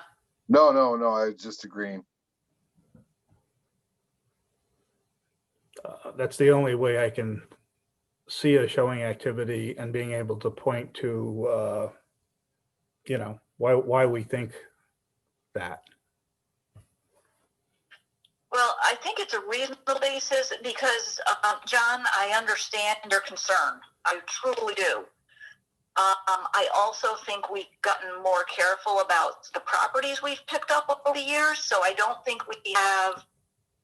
Speaker 3: No, I was just agreeing.
Speaker 1: That's the only way I can see us showing activity and being able to point to, why we think that.
Speaker 2: Well, I think it's a reasonable basis because, John, I understand your concern. I truly do. I also think we've gotten more careful about the properties we've picked up over the years, so I don't think we have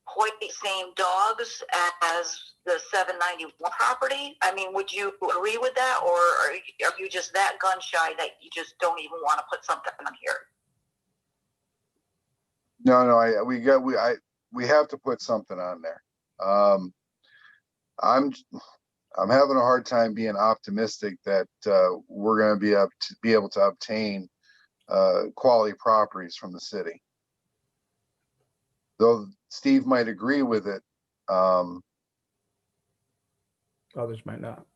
Speaker 2: quite the same dogs as the 791 property. I mean, would you agree with that, or are you just that gun shy that you just don't even want to put something on here?
Speaker 3: No, we have to put something on there. I'm having a hard time being optimistic that we're going to be able to obtain quality properties from the city. Though Steve might agree with it,
Speaker 1: Others might not.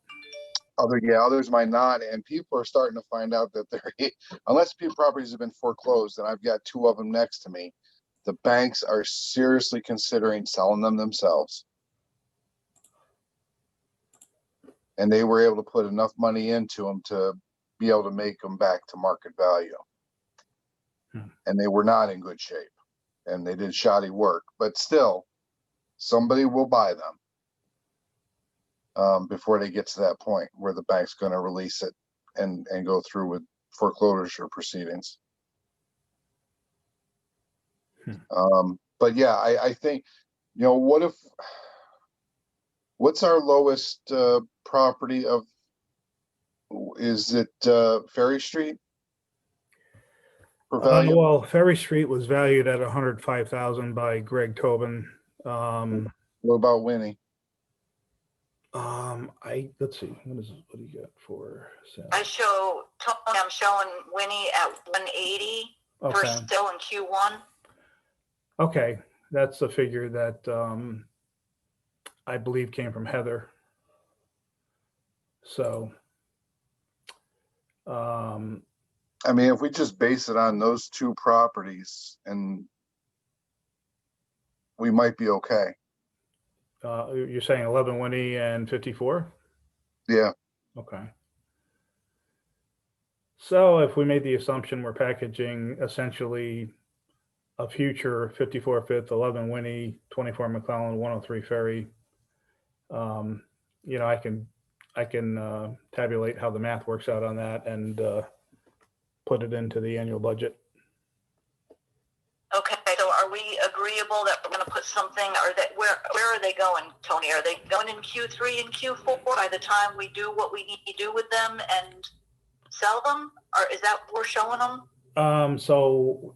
Speaker 3: Others might not, and people are starting to find out that unless properties have been foreclosed, and I've got two of them next to me, the banks are seriously considering selling them themselves. And they were able to put enough money into them to be able to make them back to market value. And they were not in good shape, and they did shoddy work, but still somebody will buy them before they get to that point where the bank's going to release it and go through with foreclosure proceedings. But yeah, I think, what's our lowest property of, is it Ferry Street? For value?
Speaker 1: Well, Ferry Street was valued at $105,000 by Greg Tobin.
Speaker 3: What about Winnie?
Speaker 1: Let's see, what do you got for sale?
Speaker 2: I'm showing Winnie at 180 for
Speaker 1: Okay.
Speaker 2: still in Q1.
Speaker 1: Okay, that's the figure that I believe came from Heather. So,
Speaker 3: I mean, if we just base it on those two properties, and we might be okay.
Speaker 1: you're saying 11 Winnie and 54?
Speaker 3: Yeah.
Speaker 1: Okay. So if we made the assumption we're packaging essentially a future 54 Fifth, 11 Winnie, 24 McClellan, 103 Ferry, I can tabulate how the math works out on that and put it into the annual budget.
Speaker 2: Okay, so are we agreeable that we're going to put something, or that where are they going, Tony? Are they going in Q3 and Q4 by the time we do what we need to do with them and sell them? Or is that what we're showing them?
Speaker 1: So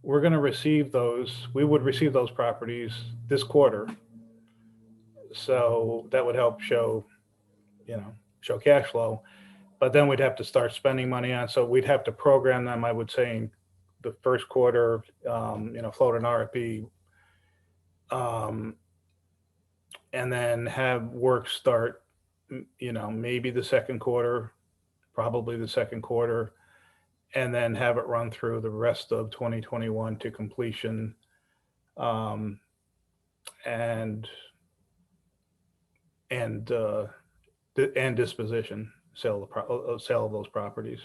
Speaker 1: we're going to receive those. We would receive those properties this quarter. So that would help show cash flow. but then we'd have to start spending money on, so we'd have to program them, I would say, in the first quarter, float an RFP. And then have work start, maybe the second quarter, probably the second quarter, and then have it run through the rest of 2021 to completion. And disposition, sale of those properties.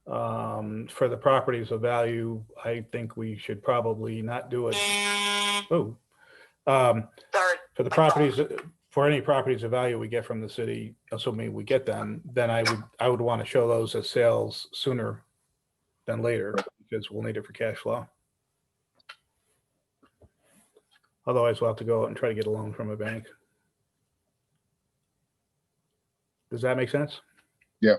Speaker 1: For the properties of value, I think we should probably not do it. Oh,
Speaker 2: Sorry.
Speaker 1: for the properties, for any properties of value we get from the city, assuming we get them, then I would want to show those as sales sooner than later, because we'll need it for cash flow. Otherwise, we'll have to go out and try to get a loan from a bank. Does that make sense?
Speaker 3: Yeah.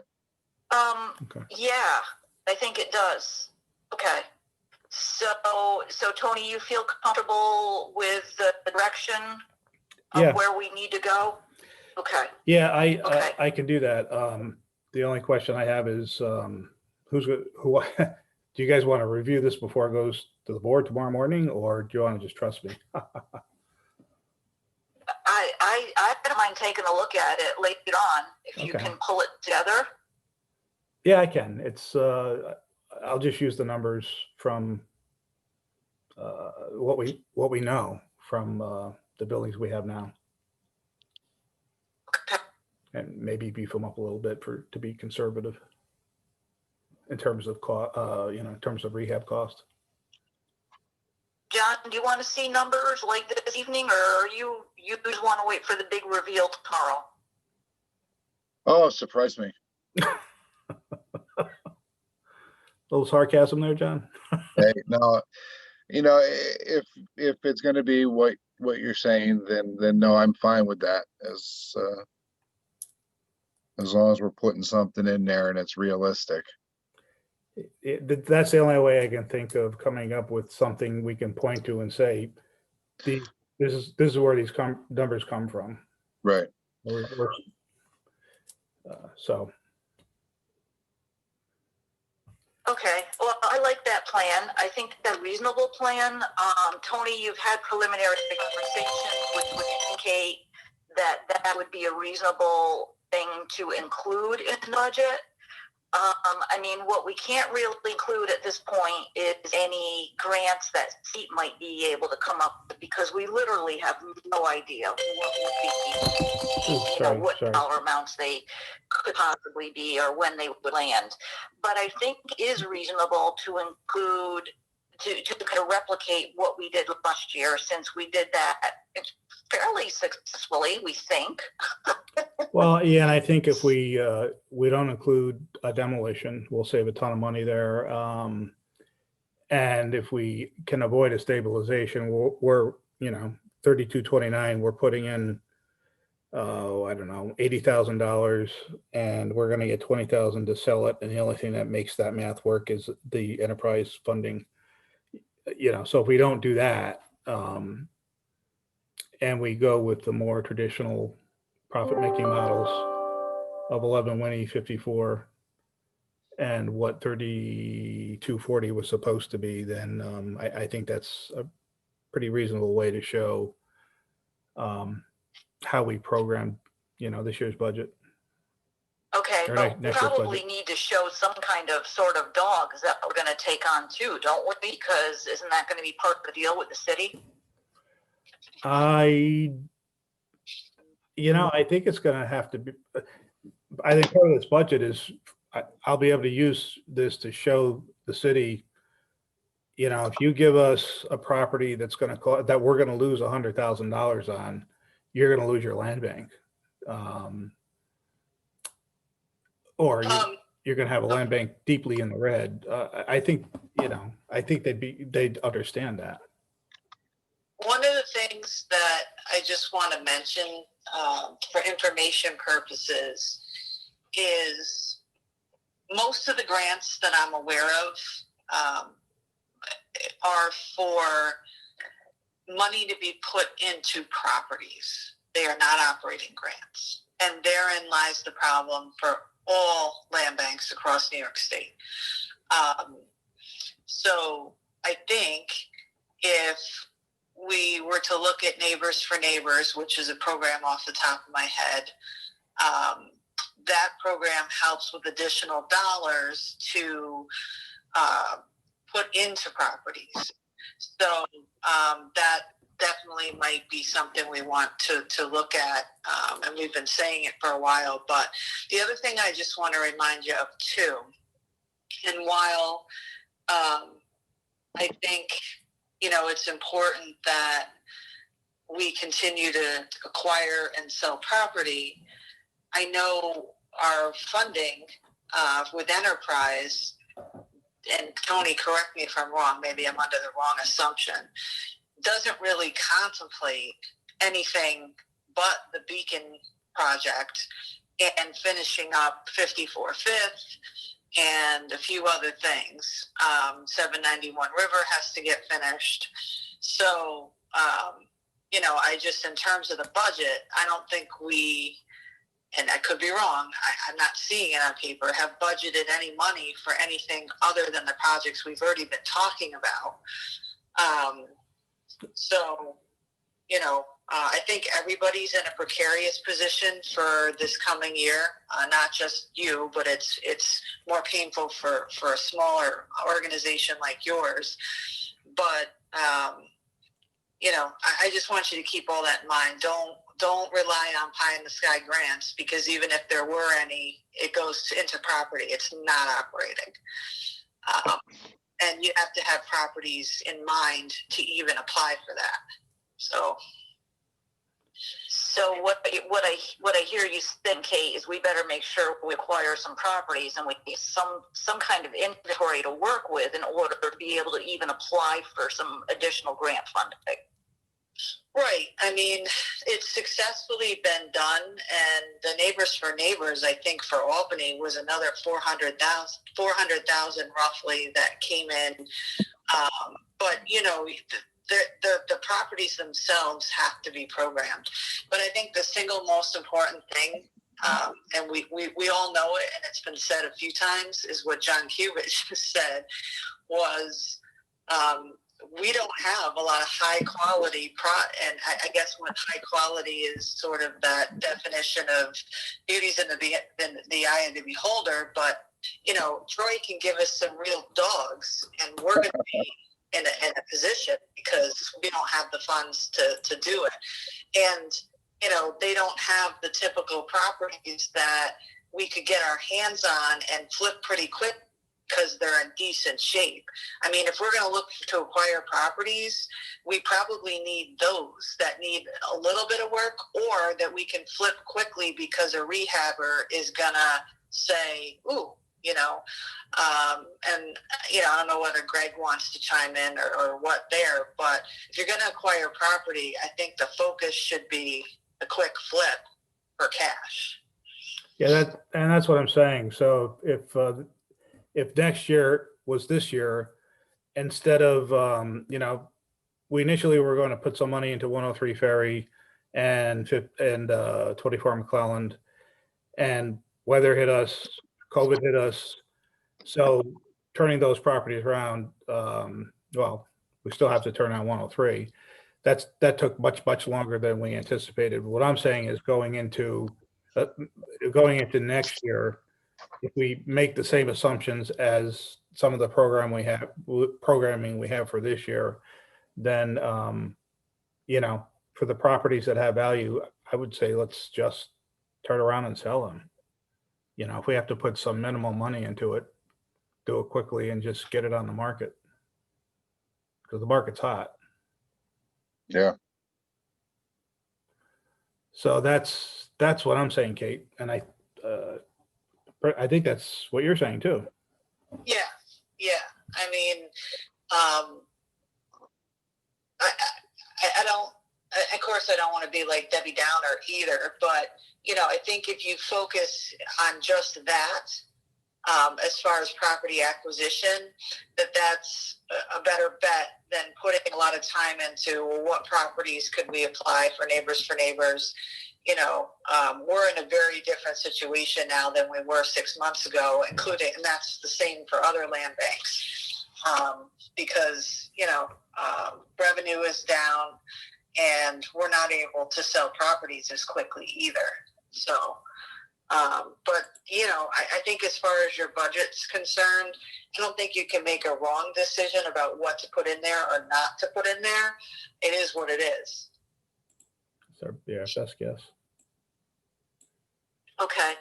Speaker 1: Okay.
Speaker 2: Yeah, I think it does. Okay. So Tony, you feel comfortable with the direction of
Speaker 1: Yeah.
Speaker 2: where we need to go? Okay.
Speaker 1: Yeah,
Speaker 2: Okay.
Speaker 1: I can do that. The only question I have is, who do you guys want to review this before it goes to the board tomorrow morning, or do you want to just trust me?
Speaker 2: I don't mind taking a look at it later on if you
Speaker 1: Okay.
Speaker 2: can pull it together.
Speaker 1: Yeah, I can. It's I'll just use the numbers from what we know from the buildings we have now,
Speaker 2: Okay.
Speaker 1: and maybe beef them up a little bit to be conservative in terms of in terms of rehab cost.
Speaker 2: John, do you want to see numbers like this evening, or you just want to wait for the big reveal tomorrow?
Speaker 3: Oh, surprise me.
Speaker 1: A little sarcasm there, John.
Speaker 3: Hey, no, if it's going to be what you're saying, then no, I'm fine with that, as long as we're putting something in there and it's realistic.
Speaker 1: That's the only way I can think of coming up with something we can point to and say, this is where these numbers come from.
Speaker 3: Right.
Speaker 1: So.
Speaker 2: Okay, well, I like that plan. I think that's a reasonable plan. Tony, you've had preliminary conversations, which would indicate that would be a reasonable thing to include in the budget. I mean, what we can't really include at this point is any grants that CEAP might be able to come up with, because we literally have no idea what would be, what dollar amounts they could possibly be or when they would land. But I think it is reasonable to include, to kind of replicate what we did last year, since we did that fairly successfully, we think.
Speaker 1: Well, yeah, and I think if we don't include a demolition, we'll save a ton of money there. And if we can avoid a stabilization, we're 3229, we're putting in, I don't know, $80,000, and we're going to get 20,000 to sell it. And the only thing that makes that math work is the enterprise funding. So if we don't do that, and we go with the more traditional profit-making models of 11 Winnie 54 and what 3240 was supposed to be, then I think that's a pretty reasonable way to show how we programmed, this year's budget.
Speaker 2: Okay,
Speaker 1: Or
Speaker 2: but we
Speaker 1: next year's
Speaker 2: probably
Speaker 1: budget.
Speaker 2: need to show some kind of sort of dogs that we're going to take on too, don't we? Because isn't that going to be part of the deal with the city?
Speaker 1: I think it's going to have to be, I think part of this budget is I'll be able to use this to show the city, if you give us a property that's going to cost, that we're going to lose $100,000 on, you're going to lose your land bank. Or you're going to have a land bank deeply in the red. I think they'd understand that.
Speaker 5: One of the things that I just want to mention for information purposes is most of the grants that I'm aware of are for money to be put into properties. They are not operating grants. And therein lies the problem for all land banks across New York State. So I think if we were to look at Neighbors for Neighbors, which is a program off the top of my head, that program helps with additional dollars to put into properties. So that definitely might be something we want to look at, and we've been saying it for a while. But the other thing I just want to remind you of too, and while I think, you know, it's important that we continue to acquire and sell property, I know our funding with Enterprise, and Tony, correct me if I'm wrong, maybe I'm under the wrong assumption, doesn't really contemplate anything but the Beacon project and finishing up 54 Fifth and a few other things. 791 River has to get finished. So, you know, I just, in terms of the budget, I don't think we, and I could be wrong, I'm not seeing it on paper, have budgeted any money for anything other than the projects we've already been talking about. So, you know, I think everybody's in a precarious position for this coming year, not just you, but it's more painful for a smaller organization like yours. But, you know, I just want you to keep all that in mind. Don't rely on pie in the sky grants, because even if there were any, it goes into property. It's not operating. And you have to have properties in mind to even apply for that. So
Speaker 2: what I hear you saying, Kate, is we better make sure we acquire some properties and we get some kind of inventory to work with in order to be able to even apply for some additional grant funding.
Speaker 5: Right. I mean, it's successfully been done, and the Neighbors for Neighbors, I think for Albany, was another 400,000 roughly that came in. But you know, the properties themselves have to be programmed. But I think the single most important thing, and we all know it, and it's been said a few times, is what John Cubitt just said, was we don't have a lot of high quality and I guess what high quality is sort of that definition of beauty's in the eye of the beholder. But you know, Troy can give us some real dogs, and we're going to be in a position because we don't have the funds to do it. And you know, they don't have the typical properties that we could get our hands on and flip pretty quick, because they're in decent shape. I mean, if we're going to look to acquire properties, we probably need those that need a little bit of work, or that we can flip quickly because a rehabber is going to say, ooh, you know, and, you know, I don't know whether Greg wants to chime in or what there, but if you're going to acquire property, I think the focus should be a quick flip for cash.
Speaker 1: Yeah, that's what I'm saying. So if next year was this year, instead of, you know, we initially were going to put some money into 103 Ferry and 24 McClelland, and weather hit us, COVID hit us. So turning those properties around, well, we still have to turn on 103. That took much longer than we anticipated. What I'm saying is going into next year, if we make the same assumptions as some of the programming we have for this year, then, you know, for the properties that have value, I would say let's just turn around and sell them. You know, if we have to put some minimal money into it, do it quickly and just get it on the market, because the market's hot.
Speaker 3: Yeah.
Speaker 1: So that's what I'm saying, Kate, and I think that's what you're saying too.
Speaker 5: Yeah. I mean, I don't, of course I don't want to be like Debbie Downer either, but you know, I think if you focus on just that, as far as property acquisition, that's a better bet than putting a lot of time into, well, what properties could we apply for Neighbors for Neighbors, you know, we're in a very different situation now than we were 6 months ago, including, and that's the same for other land banks, because, you know, revenue is down and we're not able to sell properties as quickly either. So, but, you know, I think as far as your budget's concerned, I don't think you can make a wrong decision about what to put in there or not to put in there. It is what it is.
Speaker 1: So, yeah, best guess.
Speaker 2: Okay.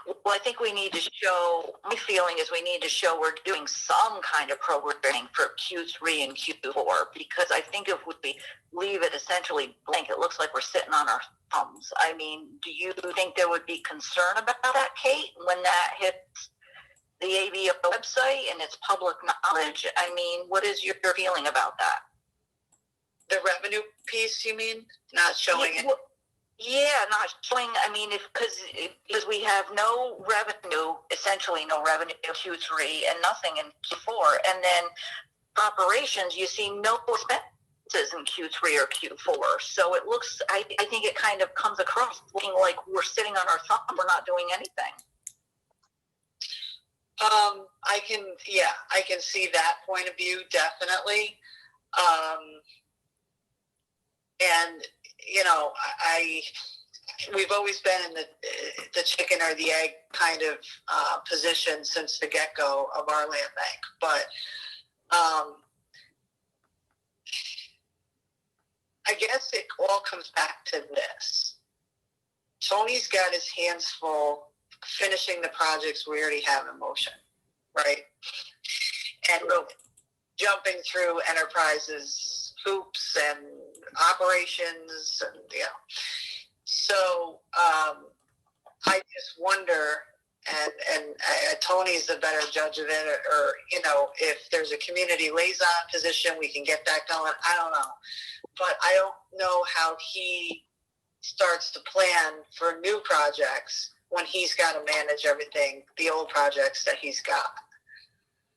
Speaker 2: Well, I think we need to show, my feeling is we need to show we're doing some kind of programming for Q3 and Q4, because I think if we leave it essentially blank, it looks like we're sitting on our thumbs. I mean, do you think there would be concern about that, Kate, when that hits the AVO website and it's public knowledge? I mean, what is your feeling about that?
Speaker 5: The revenue piece, you mean? Not showing it?
Speaker 2: Yeah, not showing. I mean, because we have no revenue, essentially no revenue in Q3 and nothing in Q4, and then operations, you see no expenses in Q3 or Q4. So it looks, I think it kind of comes across looking like we're sitting on our thumb, we're not doing anything.
Speaker 5: I can see that point of view, definitely. And, you know, we've always been in the chicken or the egg kind of position since the get-go of our land bank. But I guess it all comes back to this. Tony's got his hands full finishing the projects we already have in motion, right? And jumping through Enterprise's hoops and operations, and you know. So I just wonder, and Tony's the better judge of it, or you know, if there's a community liaison position, we can get that going. I don't know, but I don't know how he starts to plan for new projects when he's got to manage everything, the old projects that he's got.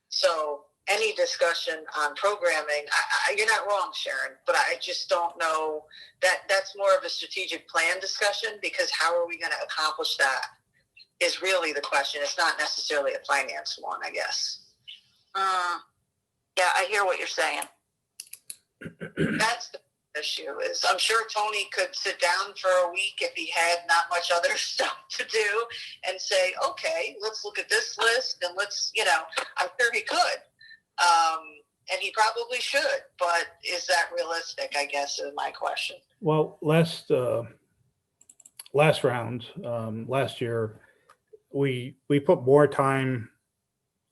Speaker 5: So any discussion on programming, you're not wrong, Sharon, but I just don't know that's more of a strategic plan discussion, because how are we going to accomplish that is really the question. It's not necessarily a finance one, I guess.
Speaker 2: Yeah, I hear what you're saying.
Speaker 5: That's the issue. Is I'm sure Tony could sit down for a week if he had not much other stuff to do and say, okay, let's look at this list and let's, you know, I'm sure he could. And he probably should, but is that realistic, I guess, is my question.
Speaker 1: Well, last round, last year, we put more time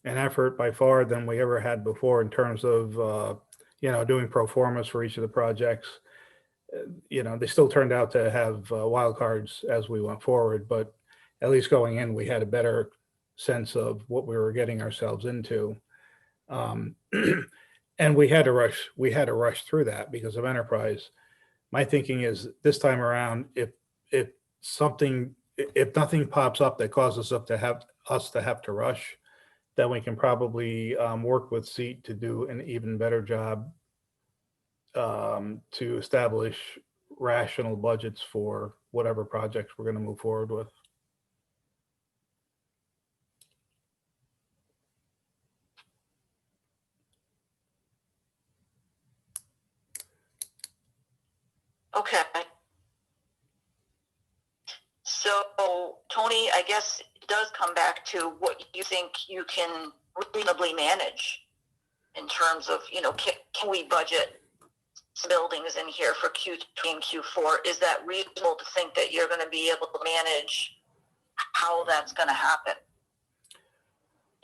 Speaker 1: and effort by far than we ever had before in terms of, you know, doing pro formas for each of the projects. You know, they still turned out to have wildcards as we went forward, but at least going in, we had a better sense of what we were getting ourselves into. And we had to rush through that because of Enterprise. My thinking is this time around, if nothing pops up that causes us to have to rush, then we can probably work with SEAT to do an even better job to establish rational budgets for whatever projects we're going to move forward with.
Speaker 2: Okay. So, Tony, I guess it does come back to what you think you can reasonably manage in terms of, you know, can we budget some buildings in here for Q3 and Q4? Is that reasonable to think that you're going to be able to manage how that's going to happen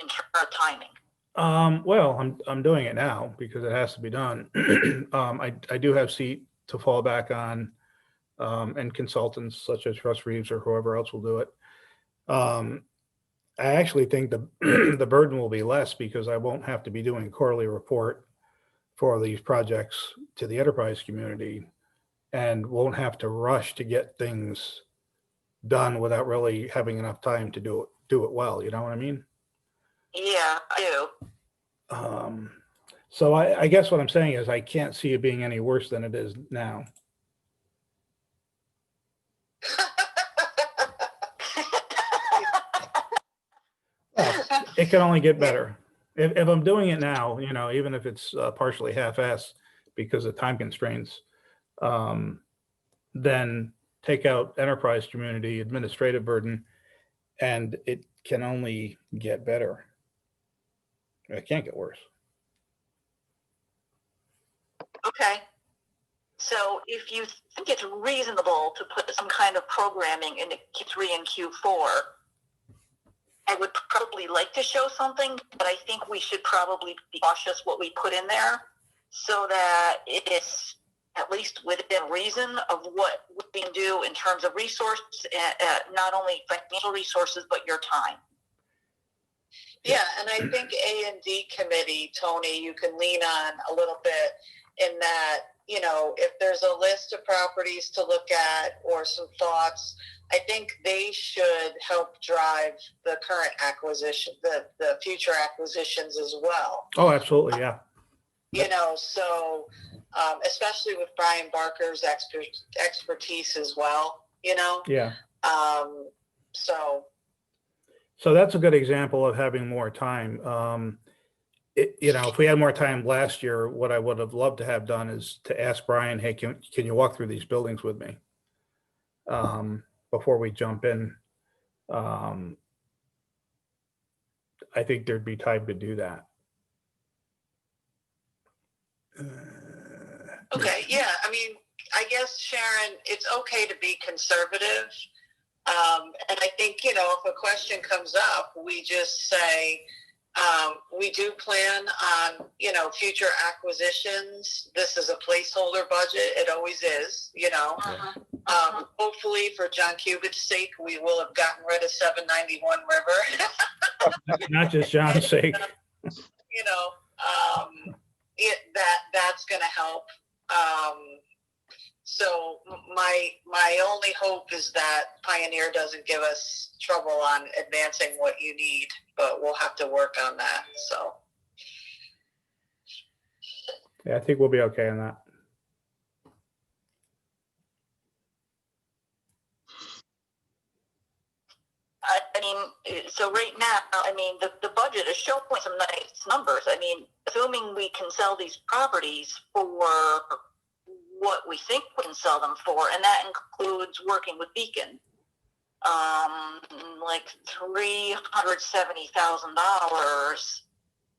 Speaker 2: in terms of timing?
Speaker 1: Well, I'm doing it now because it has to be done. I do have SEAT to fall back on, and consultants such as Russ Reeves or whoever else will do it. I actually think the burden will be less because I won't have to be doing a quarterly report for these projects to the enterprise community and won't have to rush to get things done without really having enough time to do it well. You know what I mean?
Speaker 2: Yeah, I
Speaker 1: do. So I guess what I'm saying is I can't see it being any worse than it is now. it can only get better. If I'm doing it now, you know, even if it's partially half-assed because of time constraints, then take out enterprise community administrative burden, and it can only get better. It can't get worse.
Speaker 2: Okay. So if you think it's reasonable to put some kind of programming into Q3 and Q4, I would probably like to show something, but I think we should probably be cautious what we put in there so that it's at least within reason of what we can do in terms of resources, not only financial resources, but your time.
Speaker 5: Yeah, and I think A&D committee, Tony, you can lean on a little bit in that, you know, if there's a list of properties to look at or some thoughts, I think they should help drive the current acquisition, the future acquisitions as well.
Speaker 1: Oh, absolutely, yeah.
Speaker 5: You know, so especially with Brian Barker's expertise as well, you know?
Speaker 1: Yeah.
Speaker 5: So
Speaker 1: that's a good example of having more time. You know, if we had more time last year, what I would have loved to have done is to ask Brian, hey, can you walk through these buildings with me before we jump in? I think there'd be time to do that.
Speaker 5: okay, yeah, I mean, I guess, Sharon, it's okay to be conservative. And I think, you know, if a question comes up, we just say, we do plan on, you know, future acquisitions. This is a placeholder budget. It always is, you know. Hopefully for John Cubitt's sake, we will have gotten rid of 791 River.
Speaker 1: Not just John's sake.
Speaker 5: You know, that's going to help. So my only hope is that Pioneer doesn't give us trouble on advancing what you need, but we'll have to work on that. So
Speaker 1: Yeah, I think we'll be okay on that.
Speaker 2: I mean, so right now, I mean, the budget is showing some nice numbers. I mean, assuming we can sell these properties for what we think we can sell them for, and that includes working with Beacon. Like $370,000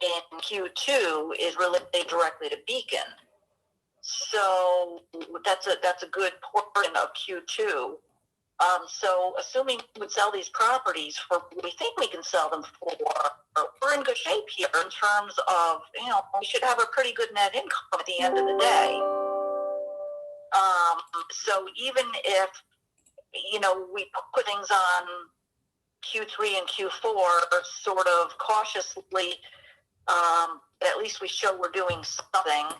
Speaker 2: in Q2 is related directly to Beacon. So that's a good portion of Q2. So assuming we would sell these properties for what we think we can sell them for, we're in good shape here in terms of, you know, we should have a pretty good net income at the end of the day. So even if, you know, we put things on Q3 and Q4 sort of cautiously, at least we show we're doing something.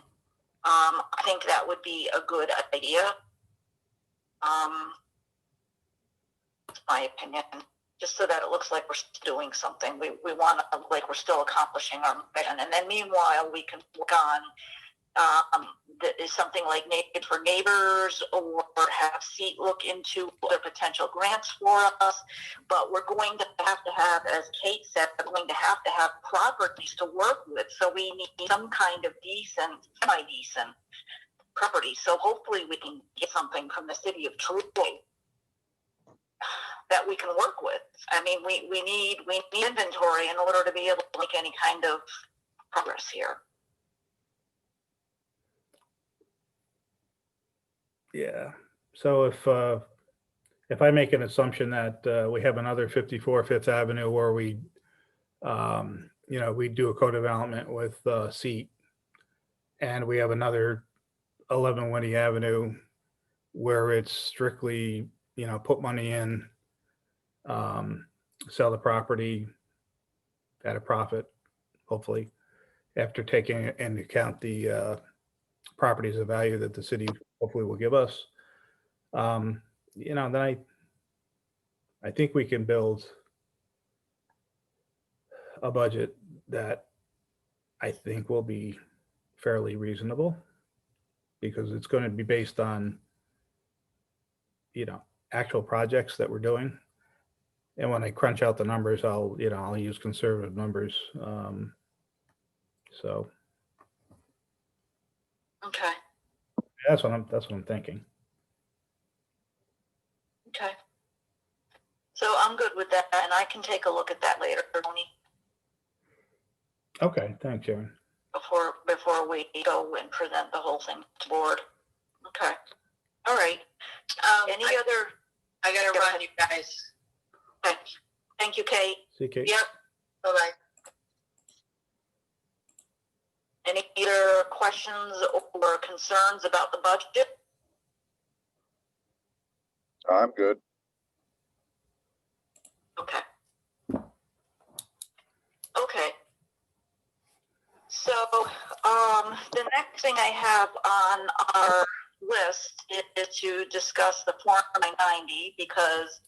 Speaker 2: I think that would be a good idea. That's my opinion. Just so that it looks like we're doing something. We want to look like we're still accomplishing our mission. And then meanwhile, we can work on something like Naked for Neighbors, or have SEAT look into other potential grants for us. But we're going to have, as Kate said, we're going to have properties to work with. So we need some kind of decent, semi-decent property. So hopefully we can get something from the city of Troy that we can work with. I mean, we need inventory in order to be able to make any kind of progress here.
Speaker 1: Yeah. So if I make an assumption that we have another 54 Fifth Avenue where we, you know, we do a co-development with SEAT, and we have another 11 Winnie Avenue where it's strictly, you know, put money in, sell the property at a profit, hopefully, after taking into account the properties of value that the city hopefully will give us. You know, then I think we can build a budget that I think will be fairly reasonable, because it's going to be based on, you know, actual projects that we're doing. And when I crunch out the numbers, I'll use conservative numbers. So
Speaker 5: Okay,
Speaker 1: that's what I'm thinking.
Speaker 5: okay. So I'm good with that, and I can take a look at that later, Tony,
Speaker 1: Okay, thanks, Sharon.
Speaker 5: before we go and present the whole thing to board. Okay, all right. Any other? I gotta
Speaker 2: Go
Speaker 5: run,
Speaker 2: ahead.
Speaker 5: you guys. Okay, thank you, Kate.
Speaker 1: See, Kate?
Speaker 5: Yep, bye-bye. Any other questions or concerns about the budget?
Speaker 3: I'm good.
Speaker 5: Okay. Okay. So, the next thing I have on our list is to discuss the Form 990, because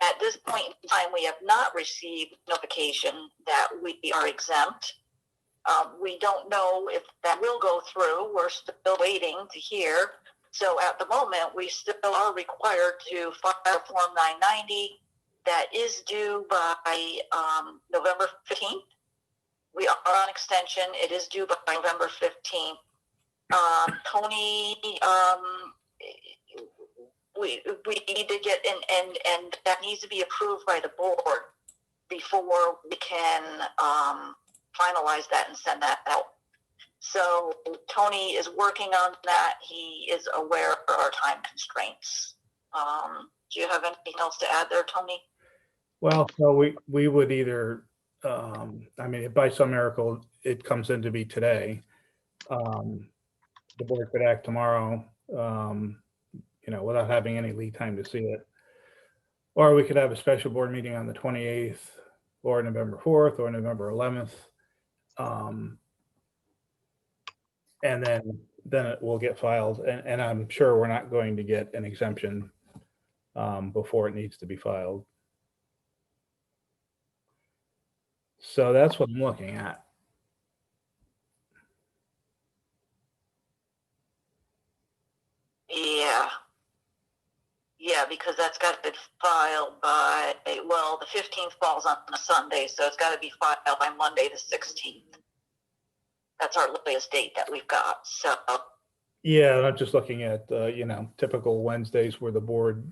Speaker 5: at this point in time, we have not received notification that we are exempt. We don't know if that will go through. We're still waiting to hear. So at the moment, we still are required to file Form 990 that is due by November 15th. We are on extension. It is due by November 15th. Tony, we need to get and that needs to be approved by the board before we can finalize that and send that out. So Tony is working on that. He is aware of our time constraints. Do you have anything else to add there, Tony?
Speaker 1: Well, no, we would either, I mean, if by some miracle it comes in to be today, the board could act tomorrow, without having any lead time to see it. Or we could have a special board meeting on the 28th or November 4th or November 11th. And then it will get filed. And I'm sure we're not going to get an exemption before it needs to be filed. So that's what I'm looking at.
Speaker 5: Yeah, because that's got to be filed by, well, the 15th falls on a Sunday, so it's got to be filed by Monday the 16th. That's our latest date that we've got. So
Speaker 1: Yeah, I'm just looking at, typical Wednesdays where the board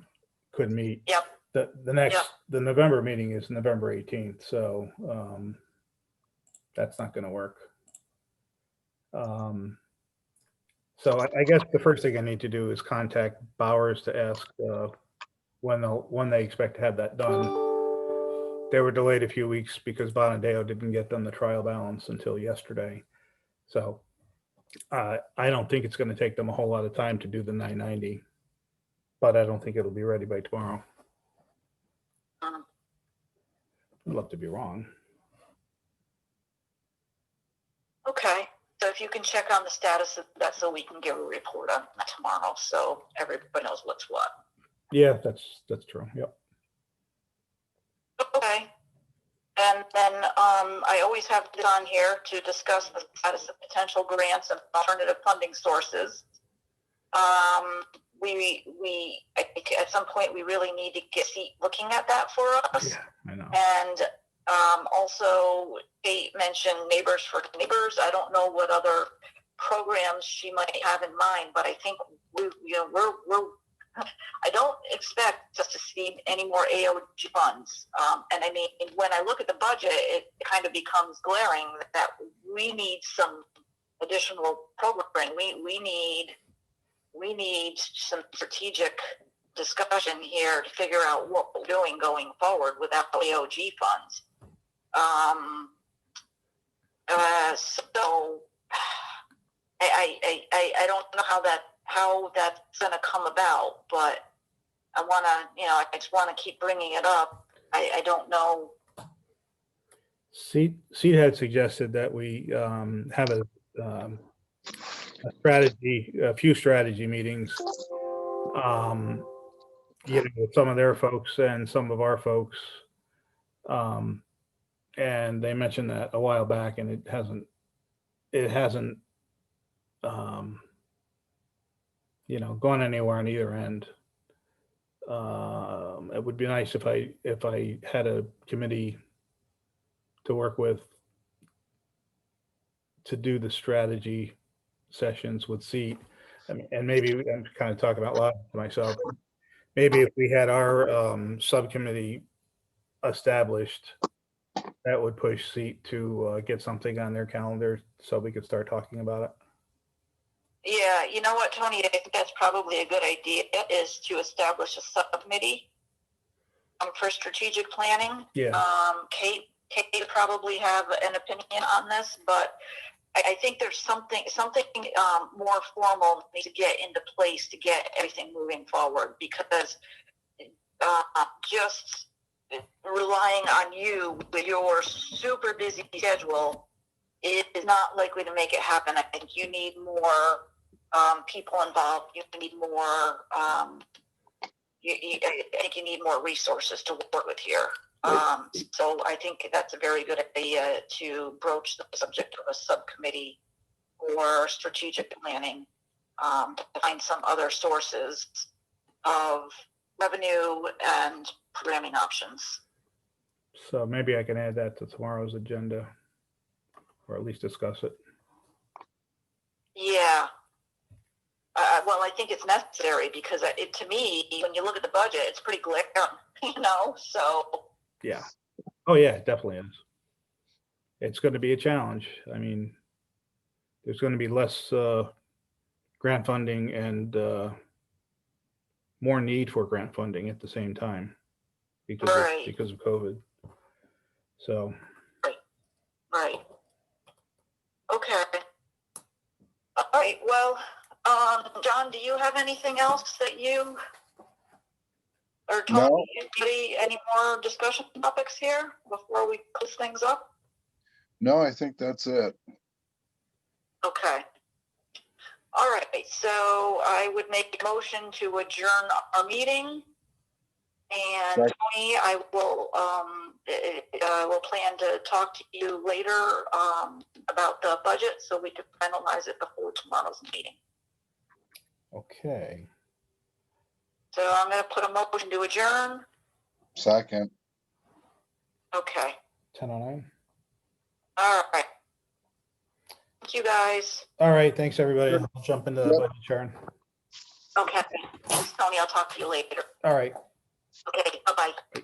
Speaker 1: could meet.
Speaker 5: Yep.
Speaker 1: The November meeting is November 18th, so that's not going to work. So I guess the first thing I need to do is contact Bowers to ask when they expect to have that done. They were delayed a few weeks because Bonadeo didn't get them the trial balance until yesterday. So I don't think it's going to take them a whole lot of time to do the 990, but I don't think it'll be ready by tomorrow. I'd love to be wrong.
Speaker 5: okay. So if you can check on the status of that so we can give a report on that tomorrow so everybody knows what's what.
Speaker 1: Yeah, that's true. Yep.
Speaker 5: Okay. And then I always have it on here to discuss the status of potential grants and alternative funding sources. We I think at some point we really need to get looking at that for us.
Speaker 1: Yeah, I know.
Speaker 5: And also, Kate mentioned Neighbors for Neighbors. I don't know what other programs she might have in mind, but I think we're I don't expect us to see any more AOG funds. And I mean, when I look at the budget, it kind of becomes glaring that we need some additional programming. We need some strategic discussion here to figure out what we're doing going forward without AOG funds. So I don't know how that's going to come about, but I want to, I just want to keep bringing it up. I don't know.
Speaker 1: Seat had suggested that we have a few strategy meetings, with some of their folks and some of our folks. And they mentioned that a while back, and it hasn't gone anywhere on either end. It would be nice if I had a committee to work with to do the strategy sessions with seat. I mean, and maybe I'm kind of talking out loud to myself. Maybe if we had our subcommittee established, that would push seat to get something on their calendar so we could start talking about it.
Speaker 2: Yeah, you know what, Tony, I think that's probably a good idea, is to establish a subcommittee for strategic planning.
Speaker 1: Yeah.
Speaker 2: Kate would probably have an opinion on this, but I think there's something more formal needs to get into place to get everything moving forward, because just relying on you with your super busy schedule is not likely to make it happen. I think you need more people involved. You need more. I think you need more resources to work with here. So I think that's a very good idea to broach the subject of a subcommittee for strategic planning, to find some other sources of revenue and programming options.
Speaker 1: So maybe I can add that to tomorrow's agenda, or at least discuss it.
Speaker 2: Yeah. Well, I think it's necessary, because to me, when you look at the budget, it's pretty glaring, so.
Speaker 1: Yeah. Oh, yeah, it definitely is. It's going to be a challenge. I mean, there's going to be less grant funding and more need for grant funding at the same time because of COVID. So.
Speaker 2: Right. Okay. All right. Well, John, do you have anything else that you or Tony, any more discussion topics here before we close things up?
Speaker 3: No, I think that's it.
Speaker 2: Okay. All right. So I would make a motion to adjourn our meeting. And
Speaker 3: Right.
Speaker 2: Tony, I will plan to talk to you later about the budget so we can finalize it before tomorrow's meeting.
Speaker 1: Okay.
Speaker 2: So I'm going to put a motion to adjourn.
Speaker 3: Second.
Speaker 2: Okay.
Speaker 1: 10:09.
Speaker 2: All right. Thank you, guys.
Speaker 1: All right. Thanks, everybody. I'll jump into the
Speaker 3: Yep.
Speaker 1: budget, Sharon.
Speaker 2: Okay. Thanks, Tony. I'll talk to you later.
Speaker 1: All right.
Speaker 2: Okay. Bye-bye.